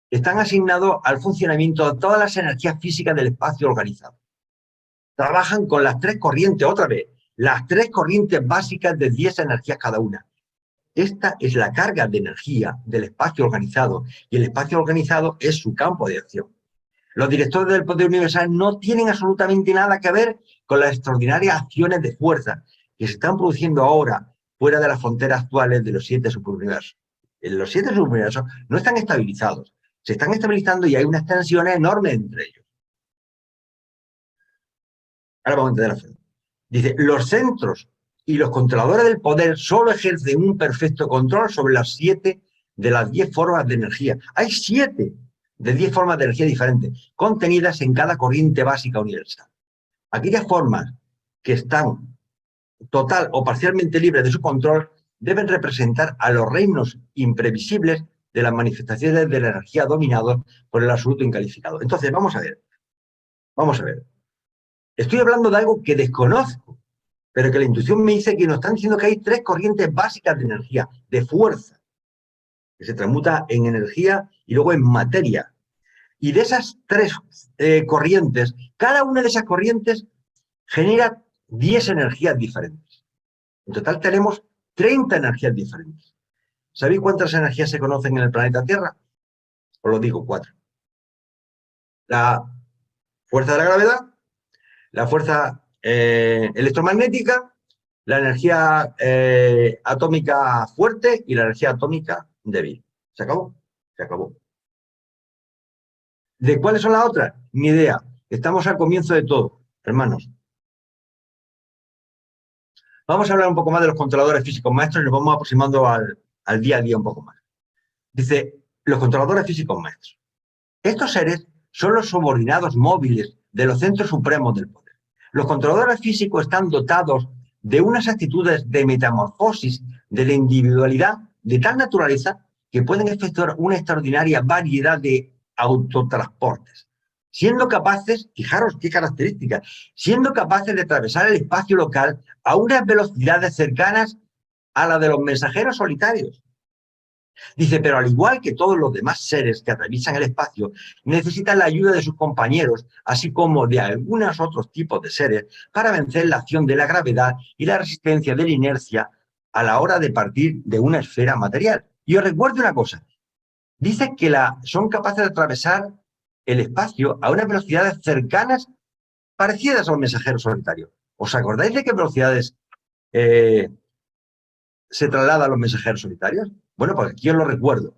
están asignados al funcionamiento de todas las energías físicas del espacio organizado. Trabajan con las 3 corrientes, otra vez, las 3 corrientes básicas de 10 energías cada una. Esta es la carga de energía del espacio organizado, y el espacio organizado es su campo de acción. Los directores del poder universal no tienen absolutamente nada que ver con las extraordinarias acciones de fuerza que se están produciendo ahora fuera de las fronteras actuales de los 7 superuniversos. Los 7 superuniversos no están estabilizados, se están estabilizando y hay unas tensiones enormes entre ellos. Ahora vamos a entender la frase. Dice: los centros y los controladores del poder solo ejercen un perfecto control sobre las 7 de las 10 formas de energía. Hay 7 de 10 formas de energía diferentes, contenidas en cada corriente básica universal. Aquellas formas que están total o parcialmente libres de su control deben representar a los reinos imprevisibles de las manifestaciones de la energía dominados por el absoluto incalificado. Entonces, vamos a ver. Estoy hablando de algo que desconozco, pero que la intuición me dice que nos están diciendo que hay 3 corrientes básicas de energía, de fuerza, que se transmuta en energía y luego en materia. Y de esas 3 corrientes, cada una de esas corrientes genera 10 energías diferentes. En total tenemos 30 energías diferentes. ¿Sabéis cuántas energías se conocen en el planeta Tierra? Os lo digo, 4. La fuerza de la gravedad, la fuerza electromagnética, la energía atómica fuerte y la energía atómica débil. ¿Se acabó? Se acabó. ¿De cuáles son las otras? Ni idea. Estamos al comienzo de todo, hermanos. Vamos a hablar un poco más de los controladores físicos maestros y nos vamos aproximando al día a día un poco más. Dice: los controladores físicos maestros. Estos seres son los subordinados móviles de los centros supremos del poder. Los controladores físicos están dotados de unas actitudes de metamorfosis de la individualidad de tal naturaleza que pueden efectuar una extraordinaria variedad de autotransportes, siendo capaces, fijaros qué características, siendo capaces de atravesar el espacio local a unas velocidades cercanas a la de los mensajeros solitarios. Dice: pero al igual que todos los demás seres que atraviesan el espacio, necesitan la ayuda de sus compañeros, así como de algunos otros tipos de seres, para vencer la acción de la gravedad y la resistencia de la inercia a la hora de partir de una esfera material. Y os recuerdo una cosa: dice que son capaces de atravesar el espacio a unas velocidades cercanas, parecidas a los mensajeros solitarios. ¿Os acordáis de qué velocidades se trasladan los mensajeros solitarios? Bueno, pues aquí os lo recuerdo.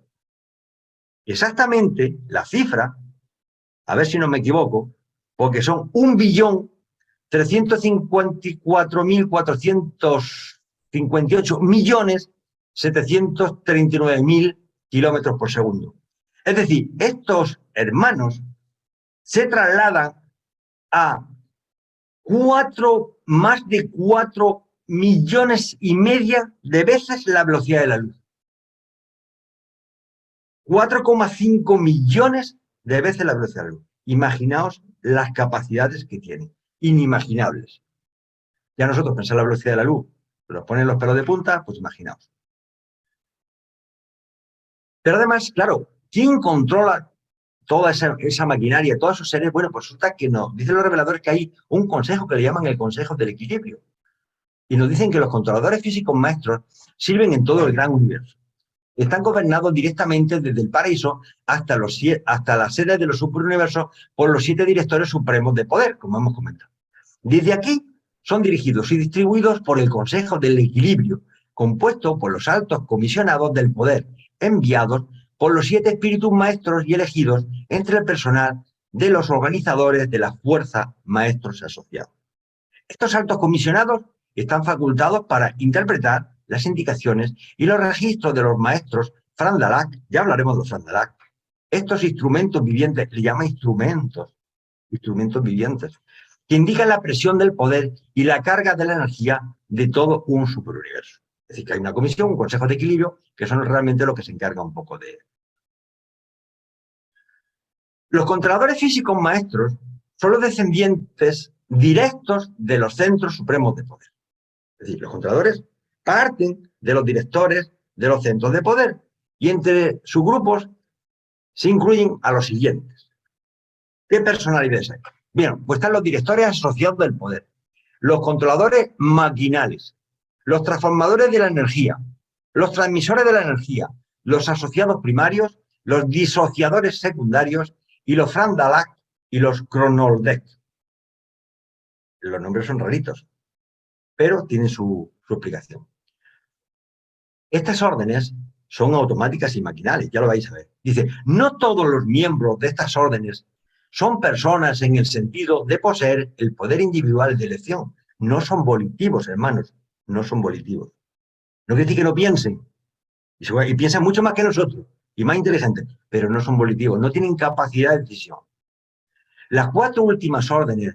Exactamente la cifra, a ver si no me equivoco, porque son 1.354.458.739.000 kilómetros por segundo. Es decir, estos hermanos se trasladan a más de 4,5 millones de veces la velocidad de la luz. 4,5 millones de veces la velocidad de la luz. Imaginaos las capacidades que tienen, inimaginables. Ya nosotros pensar la velocidad de la luz, nos ponen los pelos de punta, pues imaginaos. Pero además, claro, ¿quién controla toda esa maquinaria, todos esos seres? Bueno, pues resulta que no. Dicen los reveladores que hay un consejo que le llaman el Consejo del Equilibrio. Y nos dicen que los controladores físicos maestros sirven en todo el gran universo. Están gobernados directamente desde el paraíso hasta la sede de los superuniversos por los 7 directores supremos de poder, como hemos comentado. Desde aquí son dirigidos y distribuidos por el Consejo del Equilibrio, compuesto por los altos comisionados del poder, enviados por los 7 espíritus maestros y elegidos entre el personal de los organizadores de la fuerza maestros asociados. Estos altos comisionados están facultados para interpretar las indicaciones y los registros de los maestros Fran Dalac, ya hablaremos de los Fran Dalac. Estos instrumentos vivientes, le llaman instrumentos vivientes, que indican la presión del poder y la carga de la energía de todo un superuniverso. Es decir, que hay una comisión, un consejo de equilibrio, que son realmente los que se encargan un poco de... Los controladores físicos maestros son los descendientes directos de los centros supremos de poder. Es decir, los controladores parten de los directores de los centros de poder y entre sus grupos se incluyen a los siguientes. ¿Qué personalidades hay? Bien, pues están los directores asociados del poder, los controladores maquinales, los transformadores de la energía, los transmisores de la energía, los asociados primarios, los disociadores secundarios y los Fran Dalac y los Chronoldek. Los nombres son raritos, pero tienen su explicación. Estas órdenes son automáticas y maquinales, ya lo vais a ver. Dice, no todos los miembros de estas órdenes son personas en el sentido de poseer el poder individual de elección. No son volitivos, hermanos, no son volitivos. No quiere decir que no piensen, y piensan mucho más que nosotros, y más inteligentes, pero no son volitivos, no tienen capacidad de decisión. Las 4 últimas órdenes,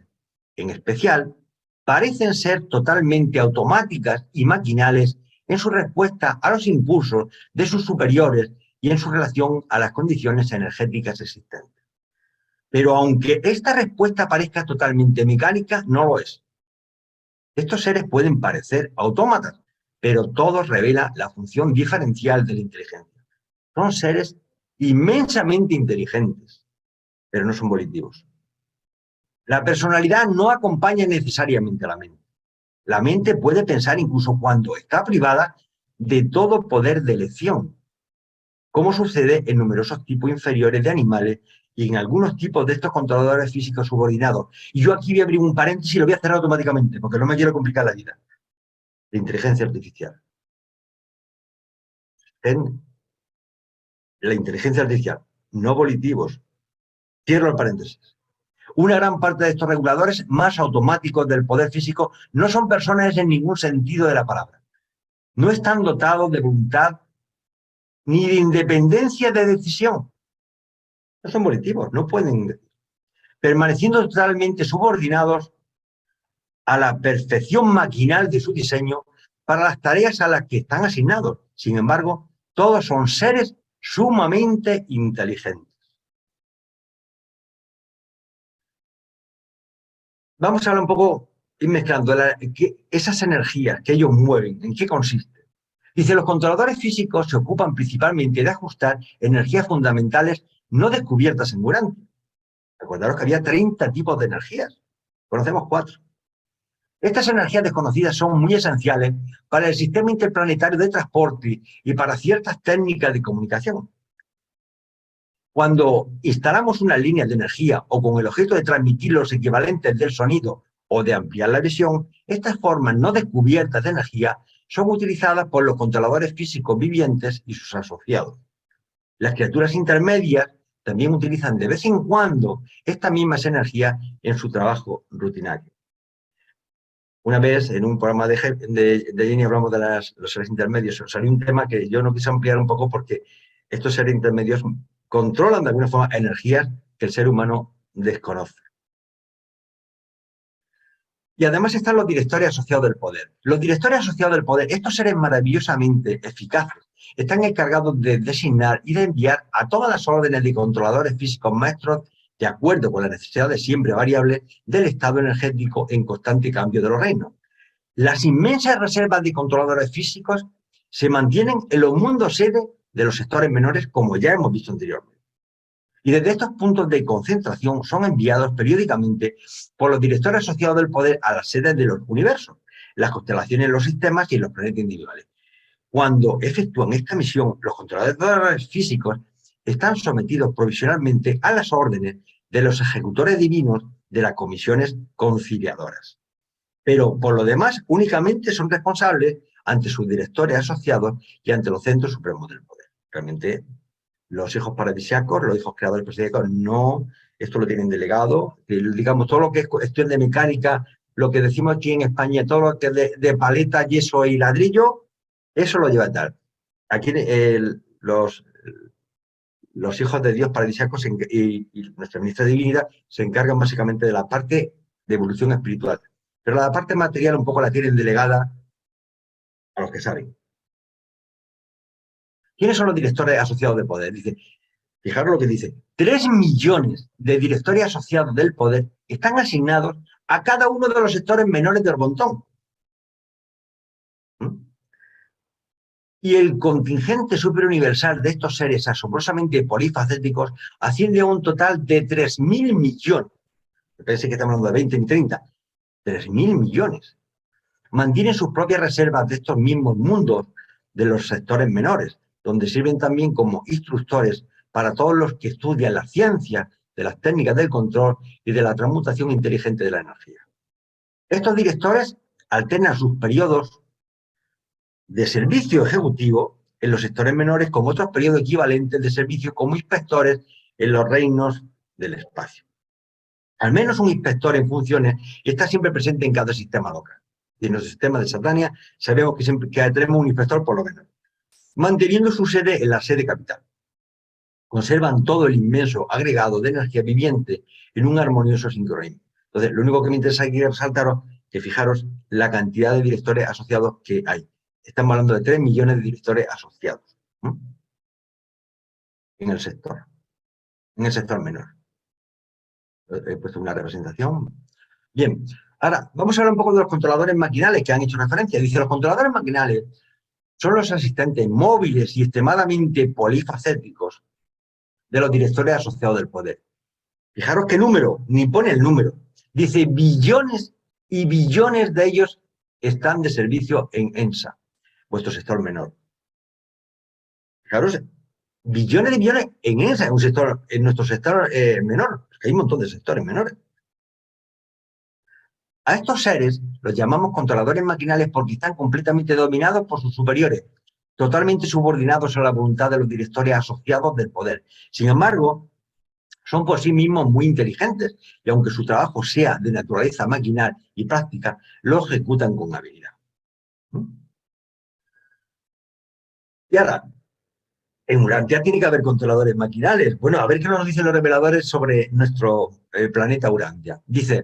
en especial, parecen ser totalmente automáticas y maquinales en su respuesta a los impulsos de sus superiores y en su relación a las condiciones energéticas existentes. Pero aunque esta respuesta parezca totalmente mecánica, no lo es. Estos seres pueden parecer autómatas, pero todos revelan la función diferencial de la inteligencia. Son seres inmensamente inteligentes, pero no son volitivos. La personalidad no acompaña necesariamente a la mente. La mente puede pensar incluso cuando está privada de todo poder de elección, como sucede en numerosos tipos inferiores de animales y en algunos tipos de estos controladores físicos subordinados. Y yo aquí voy a abrir un paréntesis y lo voy a cerrar automáticamente, porque no me quiero complicar la vida. La inteligencia artificial. La inteligencia artificial, no volitivos. Cierro el paréntesis. Una gran parte de estos reguladores más automáticos del poder físico no son personas en ningún sentido de la palabra. No están dotados de voluntad ni de independencia de decisión. No son volitivos, no pueden decir. Permaneciendo totalmente subordinados a la perfección maquinal de su diseño para las tareas a las que están asignados. Sin embargo, todos son seres sumamente inteligentes. Vamos a hablar un poco, ir mezclando esas energías que ellos mueven, ¿en qué consiste? Dice, los controladores físicos se ocupan principalmente de ajustar energías fundamentales no descubiertas en Urantia. Recordaros que había 30 tipos de energías. Conocemos 4. Estas energías desconocidas son muy esenciales para el sistema interplanetario de transporte y para ciertas técnicas de comunicación. Cuando instalamos una línea de energía o con el objeto de transmitir los equivalentes del sonido o de ampliar la visión, estas formas no descubiertas de energía son utilizadas por los controladores físicos vivientes y sus asociados. Las criaturas intermedias también utilizan de vez en cuando estas mismas energías en su trabajo rutinario. Una vez en un programa de Jenny hablamos de los seres intermedios. Salió un tema que yo no quise ampliar un poco porque estos seres intermedios controlan de alguna forma energías que el ser humano desconoce. Y además están los directores asociados del poder. Los directores asociados del poder, estos seres maravillosamente eficaces, están encargados de designar y de enviar a todas las órdenes de controladores físicos maestros de acuerdo con las necesidades siempre variables del estado energético en constante cambio de los reinos. Las inmensas reservas de controladores físicos se mantienen en los mundos sede de los sectores menores, como ya hemos visto anteriormente. Y desde estos puntos de concentración son enviados periódicamente por los directores asociados del poder a las sedes de los universos, las constelaciones, los sistemas y los planetas individuales. Cuando efectúan esta misión, los controladores físicos están sometidos provisionalmente a las órdenes de los ejecutores divinos de las comisiones conciliadoras. Pero, por lo demás, únicamente son responsables ante sus directores asociados y ante los centros supremos del poder. Realmente, los hijos paradisíacos, los hijos creadores paradisíacos, no, esto lo tienen delegado, digamos, todo lo que es cuestión de mecánica, lo que decimos aquí en España, todo lo que es de paleta, yeso y ladrillo, eso lo lleva tal. Aquí los hijos de Dios paradisíacos y nuestra ministra de Divinidad se encargan básicamente de la parte de evolución espiritual. Pero la parte material un poco la tienen delegada a los que saben. ¿Quiénes son los directores asociados del poder? Dice, fijaros lo que dice, 3 millones de directores asociados del poder están asignados a cada uno de los sectores menores del montón. Y el contingente superuniversal de estos seres asombrosamente polifacéticos asciende a un total de 3.000 millones. Pensé que estamos hablando de 20 ni 30. 3.000 millones. Mantienen sus propias reservas de estos mismos mundos de los sectores menores, donde sirven también como instructores para todos los que estudian la ciencia de las técnicas del control y de la transmutación inteligente de la energía. Estos directores alternan sus periodos de servicio ejecutivo en los sectores menores con otros periodos equivalentes de servicio como inspectores en los reinos del espacio. Al menos un inspector en funciones está siempre presente en cada sistema local. Y en los sistemas de Satania sabemos que tenemos un inspector por lo menos, manteniendo su sede en la sede capital. Conservan todo el inmenso agregado de energía viviente en un armonioso sincronismo. Entonces, lo único que me interesa aquí resaltaros que fijaros la cantidad de directores asociados que hay. Estamos hablando de 3 millones de directores asociados en el sector menor. He puesto una representación. Bien, ahora vamos a hablar un poco de los controladores maquinales que han hecho referencia. Dice, los controladores maquinales son los asistentes móviles y extremadamente polifacéticos de los directores asociados del poder. Fijaros qué número, ni pone el número. Dice, billones y billones de ellos están de servicio en ENSA, vuestro sector menor. Fijaros, billones de billones en ENSA, en nuestro sector menor. Hay un montón de sectores menores. A estos seres los llamamos controladores maquinales porque están completamente dominados por sus superiores, totalmente subordinados a la voluntad de los directores asociados del poder. Sin embargo, son por sí mismos muy inteligentes y aunque su trabajo sea de naturaleza maquinal y práctica, lo ejecutan con habilidad. Y ahora, en Urantia tiene que haber controladores maquinales. Bueno, a ver qué nos dicen los reveladores sobre nuestro planeta Urantia. Dice,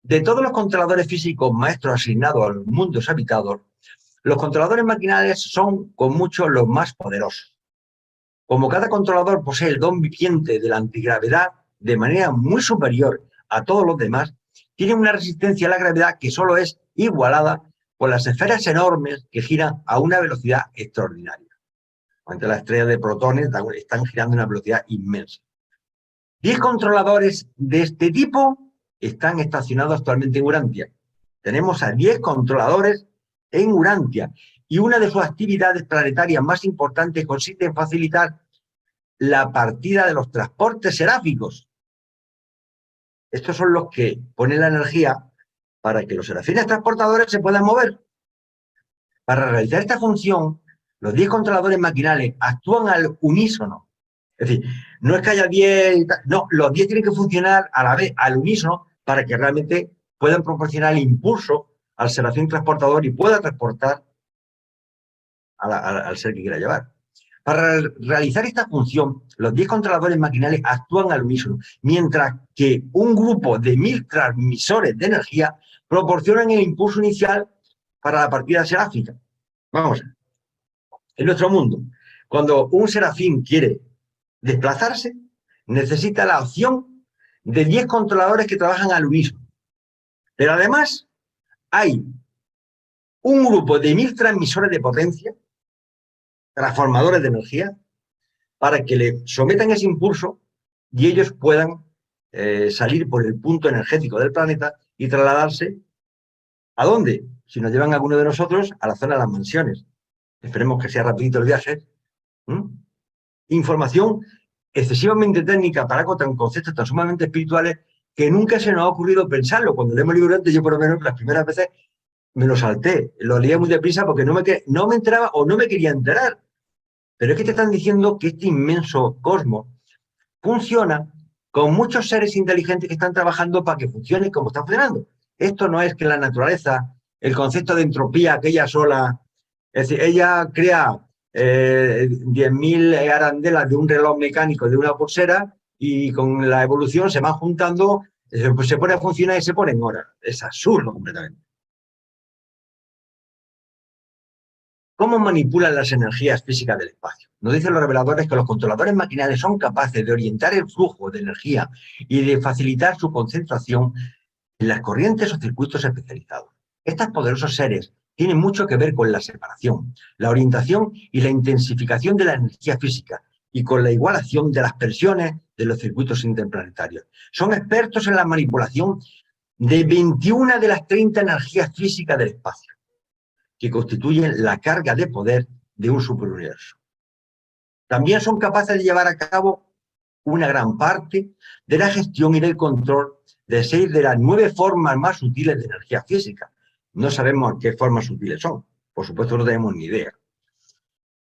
de todos los controladores físicos maestros asignados a los mundos habitados, los controladores maquinales son con mucho los más poderosos. Como cada controlador posee el don viviente de la antigravedad de manera muy superior a todos los demás, tiene una resistencia a la gravedad que solo es igualada por las esferas enormes que giran a una velocidad extraordinaria. Ante las estrellas de protones están girando a una velocidad inmensa. 10 controladores de este tipo están estacionados actualmente en Urantia. Tenemos a 10 controladores en Urantia y una de sus actividades planetarias más importantes consiste en facilitar la partida de los transportes seráficos. Estos son los que ponen la energía para que los serafines transportadores se puedan mover. Para realizar esta función, los 10 controladores maquinales actúan al unísono. Es decir, no es que haya 10, no, los 10 tienen que funcionar a la vez, al unísono, para que realmente puedan proporcionar el impulso al serafín transportador y pueda transportar al ser que quiera llevar. Para realizar esta función, los 10 controladores maquinales actúan al unísono, mientras que un grupo de 1000 transmisores de energía proporcionan el impulso inicial para la partida seráfica. Vamos, en nuestro mundo, cuando un serafín quiere desplazarse, necesita la opción de 10 controladores que trabajan al unísono. Pero además hay un grupo de 1000 transmisores de potencia, transformadores de energía, para que le sometan ese impulso y ellos puedan salir por el punto energético del planeta y trasladarse ¿a dónde? Si nos llevan alguno de nosotros, a la zona de las mansiones. Esperemos que sea rapidito el viaje. Información excesivamente técnica para conceptos tan sumamente espirituales que nunca se nos ha ocurrido pensarlo. Cuando leemos el libro antes, yo por lo menos las primeras veces me lo salté. Lo leía muy deprisa porque no me enteraba o no me quería enterar. Pero es que te están diciendo que este inmenso cosmos funciona con muchos seres inteligentes que están trabajando para que funcione como está funcionando. Esto no es que la naturaleza, el concepto de entropía, que ella sola, es decir, ella crea 10.000 arandelas de un reloj mecánico, de una pulsera, y con la evolución se van juntando, pues se pone a funcionar y se pone en horas. Es absurdo completamente. ¿Cómo manipulan las energías físicas del espacio? Nos dicen los reveladores que los controladores maquinales son capaces de orientar el flujo de energía y de facilitar su concentración en las corrientes o circuitos especializados. Estos poderosos seres tienen mucho que ver con la separación, la orientación y la intensificación de la energía física y con la igualación de las presiones de los circuitos interplanetarios. Son expertos en la manipulación de 21 de las 30 energías físicas del espacio, que constituyen la carga de poder de un superuniverso. También son capaces de llevar a cabo una gran parte de la gestión y del control de 6 de las 9 formas más sutiles de energía física. No sabemos qué formas sutiles son, por supuesto no tenemos ni idea.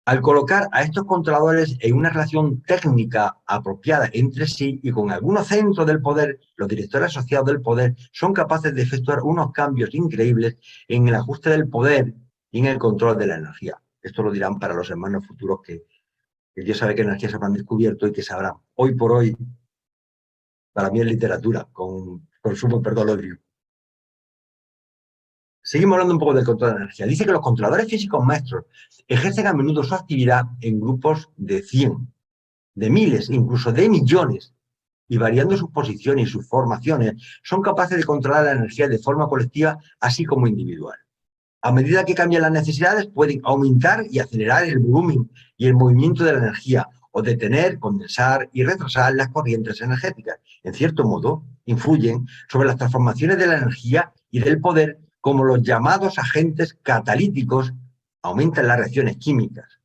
Al colocar a estos controladores en una relación técnica apropiada entre sí y con algunos centros del poder, los directores asociados del poder son capaces de efectuar unos cambios increíbles en el ajuste del poder y en el control de la energía. Esto lo dirán para los hermanos futuros que Dios sabe qué energías habrán descubierto y que sabrán. Hoy por hoy, para mí es literatura, con sumo perdón, Odrio. Seguimos hablando un poco del control de la energía. Dice que los controladores físicos maestros ejercen a menudo su actividad en grupos de 100, de miles, incluso de millones, y variando sus posiciones y sus formaciones, son capaces de controlar la energía de forma colectiva, así como individual. A medida que cambian las necesidades, pueden aumentar y acelerar el volumen y el movimiento de la energía, o detener, condensar y retrasar las corrientes energéticas. En cierto modo, influyen sobre las transformaciones de la energía y del poder, como los llamados agentes catalíticos aumentan las reacciones químicas.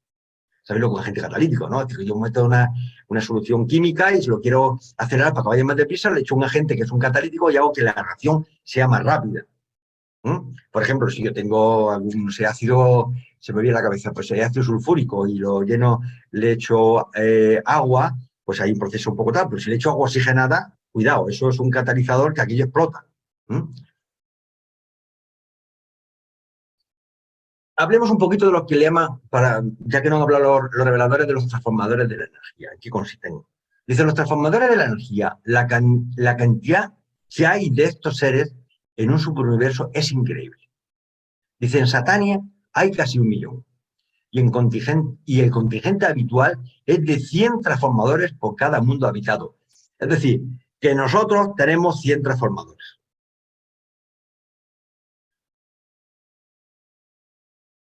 ¿Sabéis lo que es un agente catalítico, no? Es decir, yo meto una solución química y si lo quiero acelerar para que vaya más deprisa, le echo un agente que es un catalítico y hago que la reacción sea más rápida. Por ejemplo, si yo tengo algún ácido, se me viene a la cabeza, pues hay ácido sulfúrico y lo lleno, le echo agua, pues hay un proceso un poco tal, pero si le echo agua oxigenada, cuidado, eso es un catalizador que aquello explota. Hablemos un poquito de lo que le llama, ya que no han hablado los reveladores, de los transformadores de la energía. ¿En qué consisten? Dicen los transformadores de la energía, la cantidad que hay de estos seres en un superuniverso es increíble. Dice, en Satania hay casi 1 millón. Y el contingente habitual es de 100 transformadores por cada mundo habitado. Es decir, que nosotros tenemos 100 transformadores.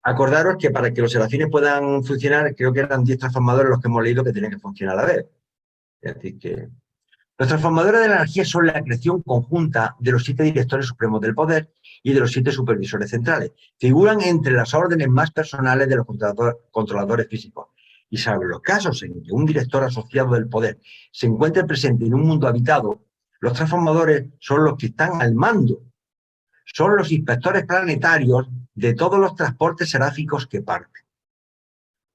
Acordaros que para que los serafines puedan funcionar, creo que eran 10 transformadores los que hemos leído que tenían que funcionar a la vez. Es decir, que los transformadores de la energía son la creación conjunta de los 7 directores supremos del poder y de los 7 supervisores centrales. Figuran entre las órdenes más personales de los controladores físicos. Y salvo los casos en que un director asociado del poder se encuentre presente en un mundo habitado, los transformadores son los que están al mando. Son los inspectores planetarios de todos los transportes seráficos que parten.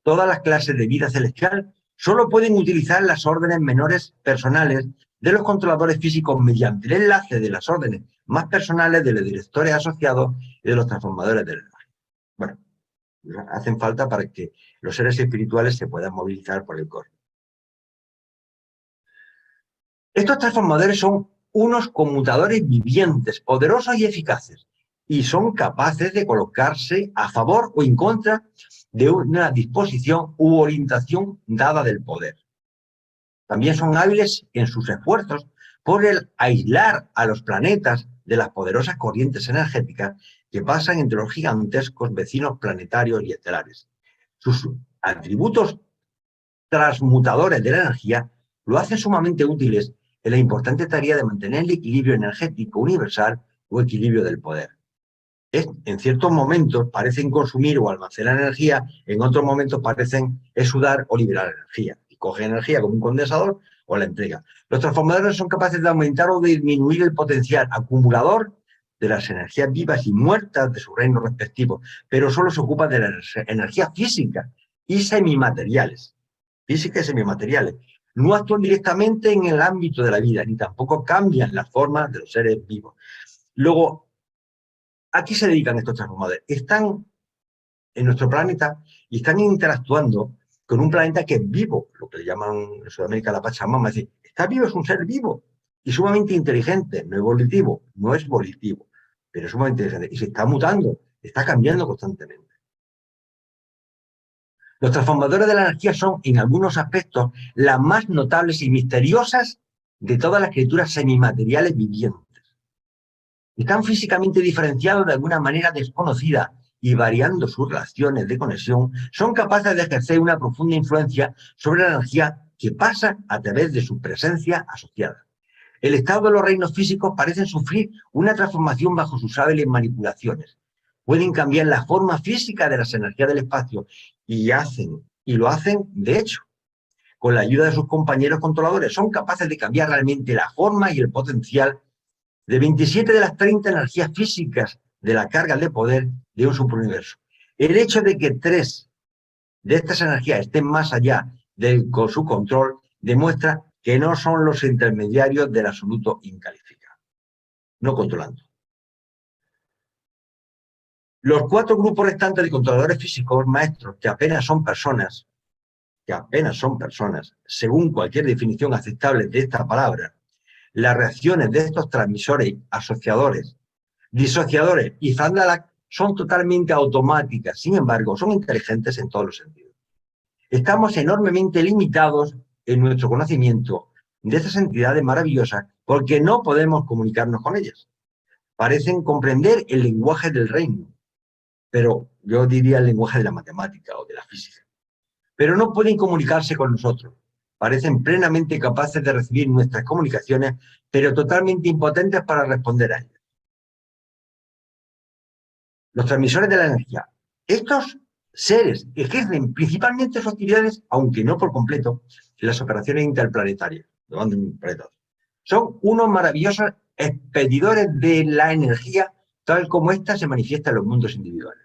Todas las clases de vida celestial solo pueden utilizar las órdenes menores personales de los controladores físicos mediante el enlace de las órdenes más personales de los directores asociados y de los transformadores del enlace. Bueno, hacen falta para que los seres espirituales se puedan movilizar por el cosmos. Estos transformadores son unos conmutadores vivientes, poderosos y eficaces, y son capaces de colocarse a favor o en contra de una disposición u orientación dada del poder. También son hábiles en sus esfuerzos por el aislar a los planetas de las poderosas corrientes energéticas que pasan entre los gigantescos vecinos planetarios y estelares. Sus atributos transmutadores de la energía lo hacen sumamente útiles en la importante tarea de mantener el equilibrio energético universal o equilibrio del poder. En ciertos momentos parecen consumir o almacenar energía, en otros momentos parecen exudar o liberar energía. Y coge energía como un condensador o la entrega. Los transformadores son capaces de aumentar o disminuir el potencial acumulador de las energías vivas y muertas de sus reinos respectivos, pero solo se ocupan de las energías físicas y semimateriales. Físicas y semimateriales. No actúan directamente en el ámbito de la vida, ni tampoco cambian las formas de los seres vivos. Luego, ¿a qué se dedican estos transformadores? Están en nuestro planeta y están interactuando con un planeta que es vivo, lo que le llaman en Sudamérica la Pachamama. Es decir, está vivo, es un ser vivo y sumamente inteligente, no evolutivo, no es volitivo, pero es sumamente inteligente y se está mutando, está cambiando constantemente. Los transformadores de la energía son, en algunos aspectos, las más notables y misteriosas de todas las criaturas semimateriales vivientes. Están físicamente diferenciados de alguna manera desconocida y variando sus relaciones de conexión, son capaces de ejercer una profunda influencia sobre la energía que pasa a través de su presencia asociada. El estado de los reinos físicos parecen sufrir una transformación bajo sus hábiles manipulaciones. Pueden cambiar la forma física de las energías del espacio y lo hacen, de hecho, con la ayuda de sus compañeros controladores. Son capaces de cambiar realmente la forma y el potencial de 27 de las 30 energías físicas de la carga de poder de un superuniverso. El hecho de que 3 de estas energías estén más allá de su control demuestra que no son los intermediarios del absoluto incalificado, no controlando. Los 4 grupos restantes de controladores físicos maestros, que apenas son personas, según cualquier definición aceptable de esta palabra, las reacciones de estos transmisores, asociadores, disociadores y Zandalak son totalmente automáticas, sin embargo, son inteligentes en todos los sentidos. Estamos enormemente limitados en nuestro conocimiento de estas entidades maravillosas porque no podemos comunicarnos con ellas. Parecen comprender el lenguaje del reino, pero yo diría el lenguaje de la matemática o de la física. Pero no pueden comunicarse con nosotros. Parecen plenamente capaces de recibir nuestras comunicaciones, pero totalmente impotentes para responder a ellas. Los transmisores de la energía. Estos seres ejercen principalmente sus actividades, aunque no por completo, en las operaciones interplanetarias. Son unos maravillosos expedidores de la energía, tal como ésta se manifiesta en los mundos individuales.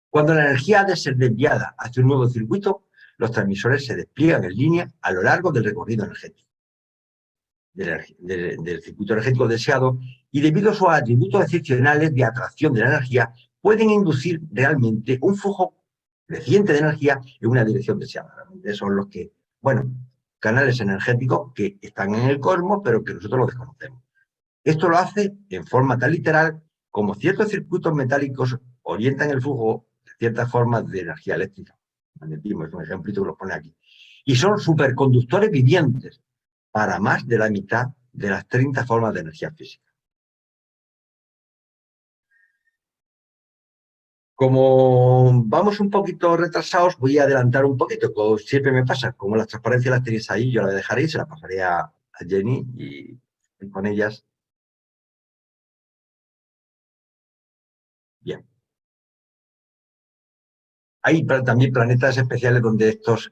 Cuando la energía ha de ser desviada hacia un nuevo circuito, los transmisores se despliegan en línea a lo largo del recorrido energético, del circuito energético deseado, y debido a sus atributos excepcionales de atracción de la energía, pueden inducir realmente un flujo creciente de energía en una dirección deseada. Realmente son los que, canales energéticos que están en el cosmos, pero que nosotros los desconocemos. Esto lo hace en forma tan literal como ciertos circuitos metálicos orientan el flujo de ciertas formas de energía eléctrica. Magnetismo es un ejemplito que lo pone aquí. Y son superconductores vivientes para más de la mitad de las 30 formas de energía física. Como vamos un poquito retrasados, voy a adelantar un poquito, como siempre me pasa. Como las transparencias las tenéis ahí, yo las dejaré y se las pasaré a Jenny y con ellas. Bien. Hay también planetas especiales donde estos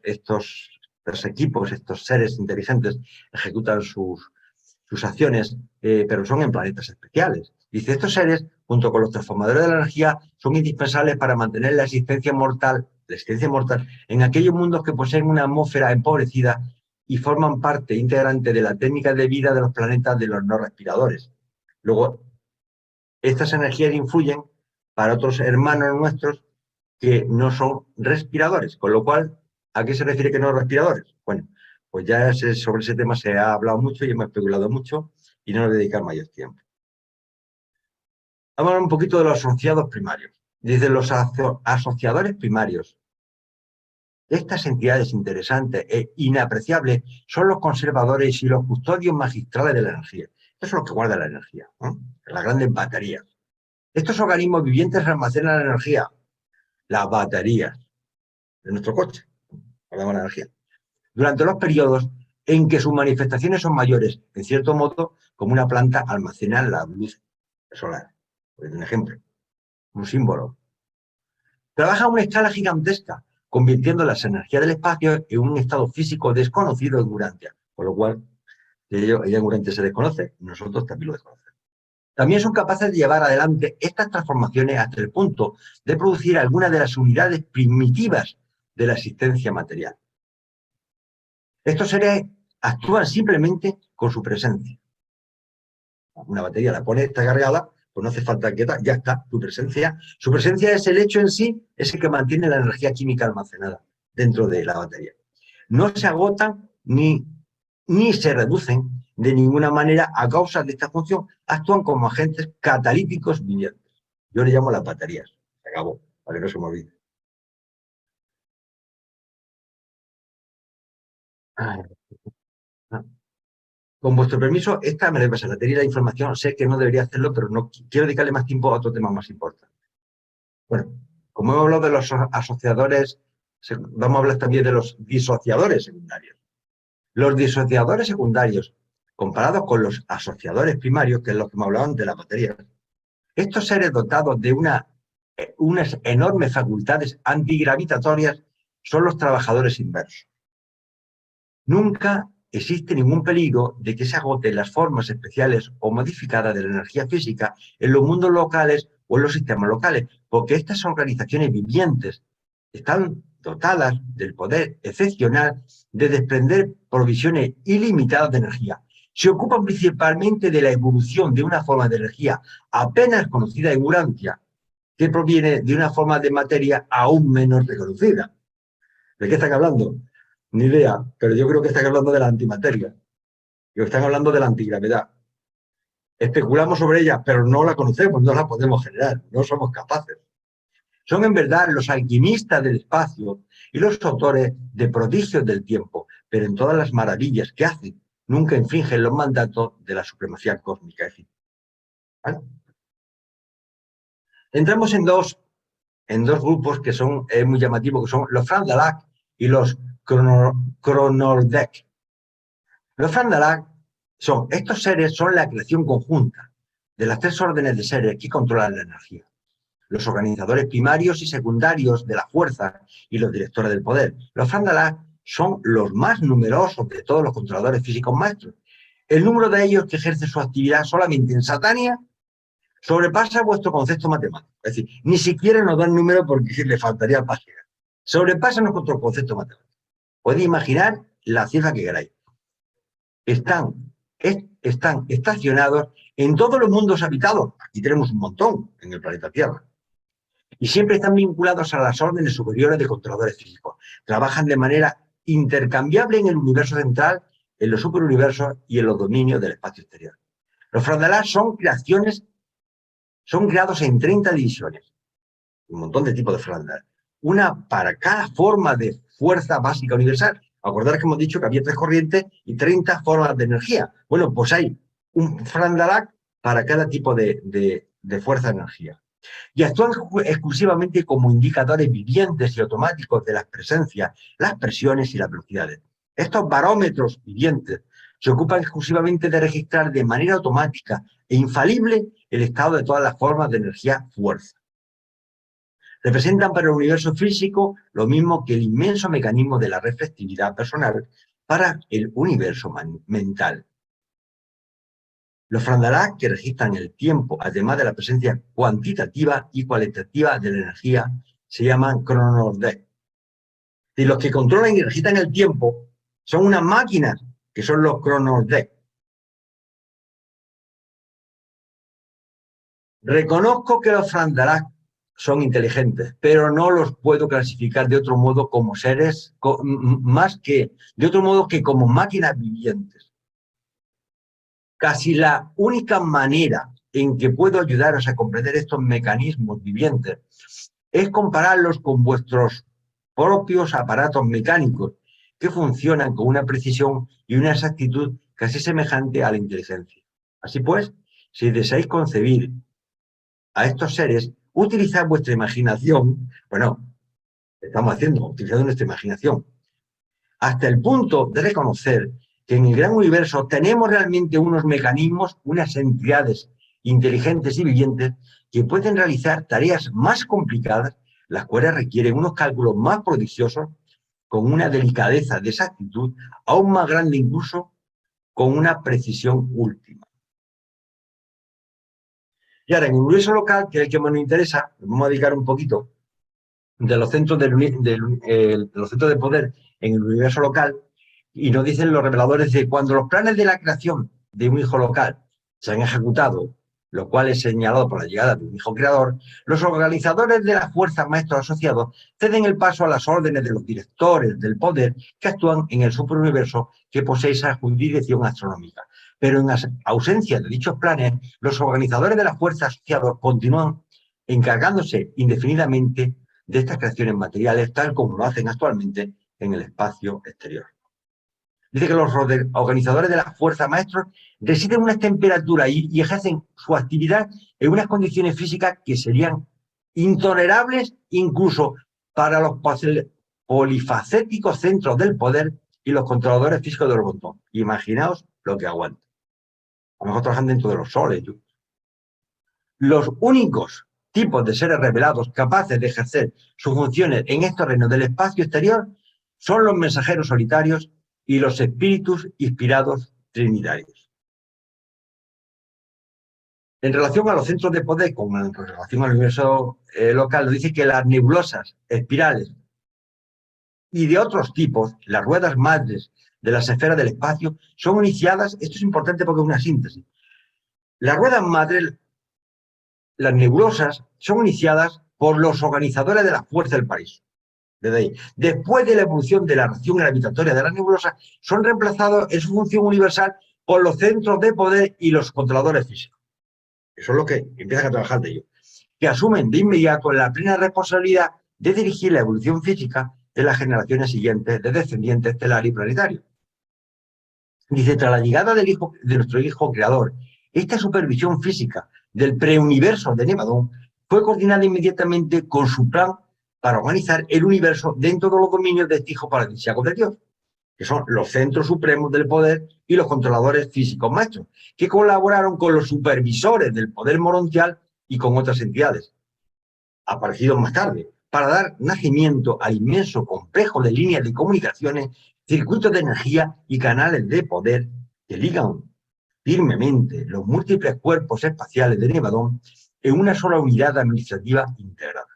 equipos, estos seres inteligentes, ejecutan sus acciones, pero son en planetas especiales. Dice, estos seres junto con los transformadores de la energía, son indispensables para mantener la existencia mortal en aquellos mundos que poseen una atmósfera empobrecida y forman parte integrante de la técnica de vida de los planetas de los no respiradores. Luego, estas energías influyen para otros hermanos nuestros que no son respiradores, con lo cual, ¿a qué se refiere que no respiradores? Bueno, pues ya sobre ese tema se ha hablado mucho y hemos especulado mucho y no nos dedicar mayor tiempo. Vamos a hablar un poquito de los asociados primarios. Dice los asociadores primarios. Estas entidades interesantes e inapreciables son los conservadores y los custodios magistrales de la energía. Estos son los que guardan la energía, ¿no? Las grandes baterías. Estos organismos vivientes almacenan la energía. Las baterías de nuestro coche, guardamos la energía. Durante los periodos en que sus manifestaciones son mayores, en cierto modo, como una planta almacena la luz solar. Por un ejemplo, un símbolo. Trabaja a una escala gigantesca, convirtiendo las energías del espacio en un estado físico desconocido en Urantia, con lo cual ella en Urantia se desconoce, nosotros también lo desconocemos. También son capaces de llevar adelante estas transformaciones hasta el punto de producir algunas de las unidades primitivas de la existencia material. Estos seres actúan simplemente con su presencia. Una batería la pone, está cargada, pues no hace falta que ya está, tu presencia. Su presencia es el hecho en sí, es el que mantiene la energía química almacenada dentro de la batería. No se agotan ni se reducen de ninguna manera a causa de esta función, actúan como agentes catalíticos vivientes. Yo le llamo las baterías. Se acabó, para que no se me olvide. Con vuestro permiso, esta me la pasa, la teoría de la información. Sé que no debería hacerlo, pero no quiero dedicarle más tiempo a otro tema más importante. Bueno, como hemos hablado de los asociadores, vamos a hablar también de los disociadores secundarios. Los disociadores secundarios, comparados con los asociadores primarios, que es lo que me hablaban de las baterías, estos seres dotados de unas enormes facultades antigravitatorias son los trabajadores inversos. Nunca existe ningún peligro de que se agoten las formas especiales o modificadas de la energía física en los mundos locales o en los sistemas locales, porque estas organizaciones vivientes están dotadas del poder excepcional de desprender provisiones ilimitadas de energía. Se ocupan principalmente de la evolución de una forma de energía apenas conocida en Urantia, que proviene de una forma de materia aún menos reconocida. ¿De qué están hablando? Ni idea, pero yo creo que están hablando de la antimateria. Que están hablando de la antigravedad. Especulamos sobre ella, pero no la conocemos, no la podemos generar, no somos capaces. Son en verdad los alquimistas del espacio y los autores de prodigios del tiempo, pero en todas las maravillas que hacen, nunca infringen los mandatos de la supremacía cósmica. ¿Vale? Entramos en dos grupos que son muy llamativos, que son los Fram Dalac y los Chronordek. Los Fram Dalac estos seres son la creación conjunta de las tres órdenes de seres que controlan la energía. Los organizadores primarios y secundarios de la fuerza y los directores del poder. Los Fram Dalac son los más numerosos de todos los controladores físicos maestros. El número de ellos que ejerce su actividad solamente en Satania sobrepasa vuestro concepto matemático. Es decir, ni siquiera nos dan número porque le faltaría página. Sobrepasa nuestro concepto matemático. Podéis imaginar la cifra que queráis. Están estacionados en todos los mundos habitados. Aquí tenemos un montón en el planeta Tierra. Y siempre están vinculados a las órdenes superiores de controladores físicos. Trabajan de manera intercambiable en el universo central, en los superuniversos y en los dominios del espacio exterior. Los Fram Dalac son creados en 30 divisiones. Un montón de tipos de Fram Dalac. Una para cada forma de fuerza básica universal. Acordar que hemos dicho que había 3 corrientes y 30 formas de energía. Bueno, pues hay un Fram Dalac para cada tipo de fuerza de energía. Y actúan exclusivamente como indicadores vivientes y automáticos de las presencias, las presiones y las velocidades. Estos barómetros vivientes se ocupan exclusivamente de registrar de manera automática e infalible el estado de todas las formas de energía-fuerza. Representan para el universo físico lo mismo que el inmenso mecanismo de la reflectividad personal para el universo mental. Los Fran que registran el tiempo, además de la presencia cuantitativa y cualitativa de la energía, se llaman cronoordek. Y los que controlan y registran el tiempo son unas máquinas, que son los cronoordek. Reconozco que los Fran son inteligentes, pero no los puedo clasificar de otro modo como seres, de otro modo que como máquinas vivientes. Casi la única manera en que puedo ayudaros a comprender estos mecanismos vivientes es compararlos con vuestros propios aparatos mecánicos que funcionan con una precisión y una exactitud casi semejante a la inteligencia. Así pues, si deseáis concebir a estos seres, utilizad vuestra imaginación, bueno, estamos utilizando nuestra imaginación, hasta el punto de reconocer que en el gran universo tenemos realmente unos mecanismos, unas entidades inteligentes y vivientes que pueden realizar tareas más complicadas, las cuales requieren unos cálculos más prodigiosos, con una delicadeza de exactitud aún más grande, incluso con una precisión última. Y ahora, en el universo local, que es el que más nos interesa, nos vamos a dedicar un poquito de los centros de los centros de poder en el universo local, y nos dicen los reveladores de cuando los planes de la creación de un hijo local se han ejecutado, lo cual es señalado por la llegada de un hijo creador, los organizadores de las fuerzas maestros asociados ceden el paso a las órdenes de los directores del poder que actúan en el superuniverso que posee esa jurisdicción astronómica. Pero en ausencia de dichos planes, los organizadores de las fuerzas asociados continúan encargándose indefinidamente de estas creaciones materiales, tal como lo hacen actualmente en el espacio exterior. Dice que los organizadores de las fuerzas maestros residen unas temperaturas y ejercen su actividad en unas condiciones físicas que serían intolerables incluso para los polifacéticos centros del poder y los controladores físicos del montón. Imaginaos lo que aguantan. A lo mejor trabajan dentro de los soles. Los únicos tipos de seres revelados capaces de ejercer sus funciones en estos reinos del espacio exterior son los mensajeros solitarios y los espíritus inspirados trinitarios. En relación a los centros de poder, en relación al universo local, nos dice que las nebulosas, espirales y de otros tipos, las ruedas madres de las esferas del espacio, son iniciadas, esto es importante porque es una síntesis, las ruedas madres, las nebulosas, son iniciadas por los organizadores de la fuerza del paraíso. Desde ahí. Después de la evolución de la reacción gravitatoria de las nebulosas, son reemplazados en su función universal por los centros de poder y los controladores físicos. Eso es lo que empiezan a trabajar de ellos, que asumen de inmediato la plena responsabilidad de dirigir la evolución física de las generaciones siguientes de descendientes estelares y planetarios. Dice, tras la llegada de nuestro hijo creador, esta supervisión física del preuniverso de Nevadón fue coordinada inmediatamente con su plan para organizar el universo dentro de los dominios de este hijo paradisíaco de Dios, que son los centros supremos del poder y los controladores físicos maestros, que colaboraron con los supervisores del poder morontial y con otras entidades, aparecidos más tarde, para dar nacimiento al inmenso complejo de líneas de comunicaciones, circuitos de energía y canales de poder que ligan firmemente los múltiples cuerpos espaciales de Nevadón en una sola unidad administrativa integrada.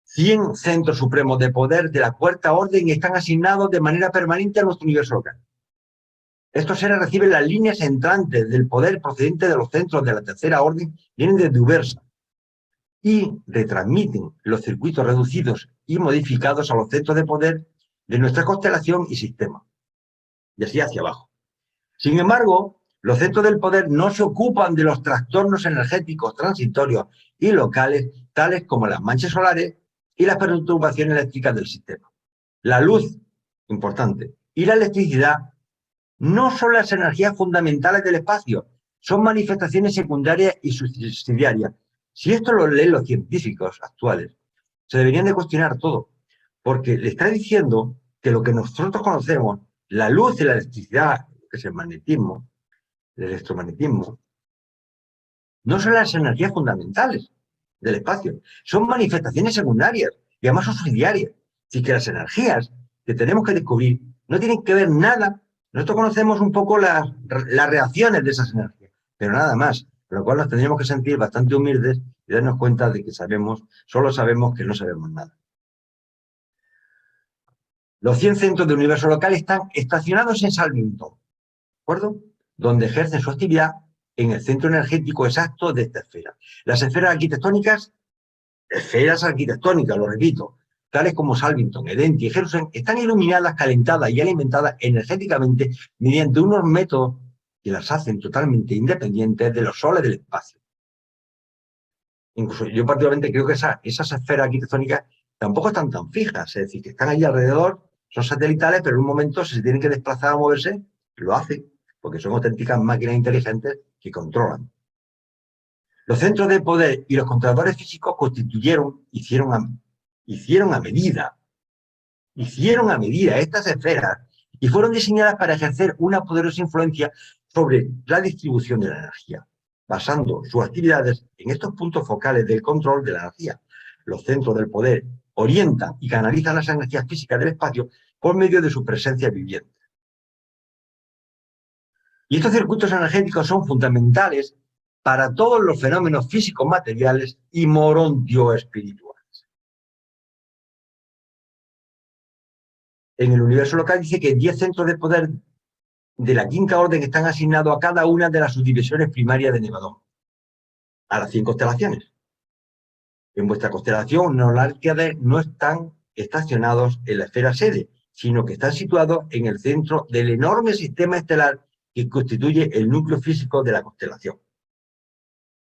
100 centros supremos de poder de la cuarta orden están asignados de manera permanente a nuestro universo local. Estos seres reciben las líneas entrantes del poder procedente de los centros de la tercera orden, vienen desde Ubersa, y retransmiten los circuitos reducidos y modificados a los centros de poder de nuestra constelación y sistema, y así hacia abajo. Sin embargo, los centros del poder no se ocupan de los trastornos energéticos transitorios y locales, tales como las manchas solares y las perturbaciones eléctricas del sistema. La luz, importante, y la electricidad no son las energías fundamentales del espacio, son manifestaciones secundarias y subsidiarias. Si esto lo leen los científicos actuales, se deberían de cuestionar todo, porque le está diciendo que lo que nosotros conocemos, la luz y la electricidad, que es el magnetismo, el electromagnetismo, no son las energías fundamentales del espacio, son manifestaciones secundarias y además subsidiarias. Así que las energías que tenemos que descubrir no tienen que ver nada Nosotros conocemos un poco las reacciones de esas energías, pero nada más, con lo cual nos tendríamos que sentir bastante humildes y darnos cuenta de que solo sabemos que no sabemos nada. Los 100 centros del universo local están estacionados en Salvington, ¿de acuerdo? Donde ejercen su actividad en el centro energético exacto de esta esfera. Las esferas arquitectónicas, lo repito, tales como Salvington, Edenti y Jerusalén, están iluminadas, calentadas y alimentadas energéticamente mediante unos métodos que las hacen totalmente independientes de los soles del espacio. Incluso yo particularmente creo que esas esferas arquitectónicas tampoco están tan fijas, es decir, que están allí alrededor, son satelitales, pero en un momento si se tienen que desplazar o moverse, lo hacen, porque son auténticas máquinas inteligentes que controlan. Los centros de poder y los controladores físicos hicieron a medida estas esferas y fueron diseñadas para ejercer una poderosa influencia sobre la distribución de la energía, basando sus actividades en estos puntos focales del control de la energía. Los centros del poder orientan y canalizan las energías físicas del espacio por medio de su presencia viviente. Y estos circuitos energéticos son fundamentales para todos los fenómenos físicos materiales y morontio-espirituales. En el universo local dice que 10 centros de poder de la quinta orden están asignados a cada una de las subdivisiones primarias de Nevadón, a las 5 constelaciones. En vuestra constelación, los Nárquiades no están estacionados en la esfera sede, sino que están situados en el centro del enorme sistema estelar que constituye el núcleo físico de la constelación.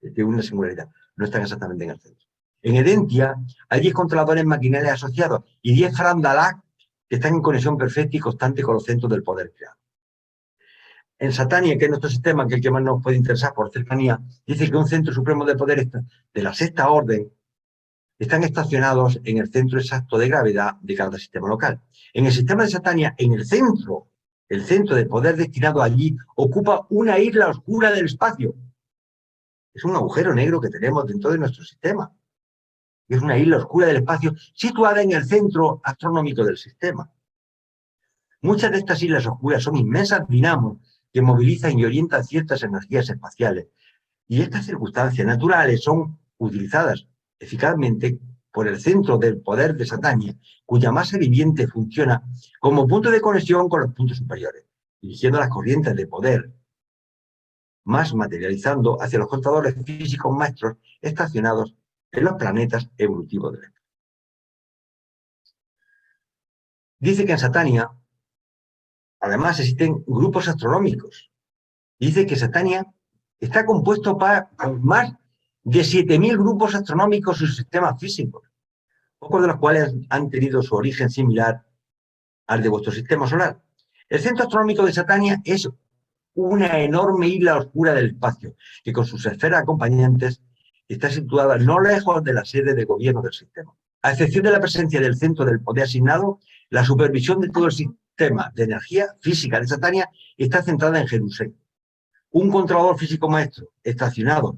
De una singularidad, no están exactamente en el centro. En Edentia hay 10 controladores maquinales asociados y 10 Frandalak que están en conexión perfecta y constante con los centros del poder creado. En Satania, que es nuestro sistema, que es el que más nos puede interesar por cercanía, dice que un centro supremo de poder de la sexta orden están estacionados en el centro exacto de gravedad de cada sistema local. En el sistema de Satania, en el centro de poder destinado allí, ocupa una isla oscura del espacio. Es un agujero negro que tenemos dentro de nuestro sistema. Es una isla oscura del espacio situada en el centro astronómico del sistema. Muchas de estas islas oscuras son inmensas dinamos que movilizan y orientan ciertas energías espaciales. Y estas circunstancias naturales son utilizadas eficazmente por el centro del poder de Satania, cuya masa viviente funciona como punto de conexión con los puntos superiores, dirigiendo las corrientes de poder, más materializando hacia los contadores físicos maestros estacionados en los planetas evolutivos del espacio. Dice que en Satania, además, existen grupos astronómicos. Dice que Satania está compuesto por más de 7.000 grupos astronómicos y sus sistemas físicos, pocos de los cuales han tenido su origen similar al de vuestro sistema solar. El centro astronómico de Satania es una enorme isla oscura del espacio, que con sus esferas acompañantes está situada no lejos de la sede de gobierno del sistema. A excepción de la presencia del centro del poder asignado, la supervisión de todo el sistema de energía física de Satania está centrada en Jerusalén. Un controlador físico maestro estacionado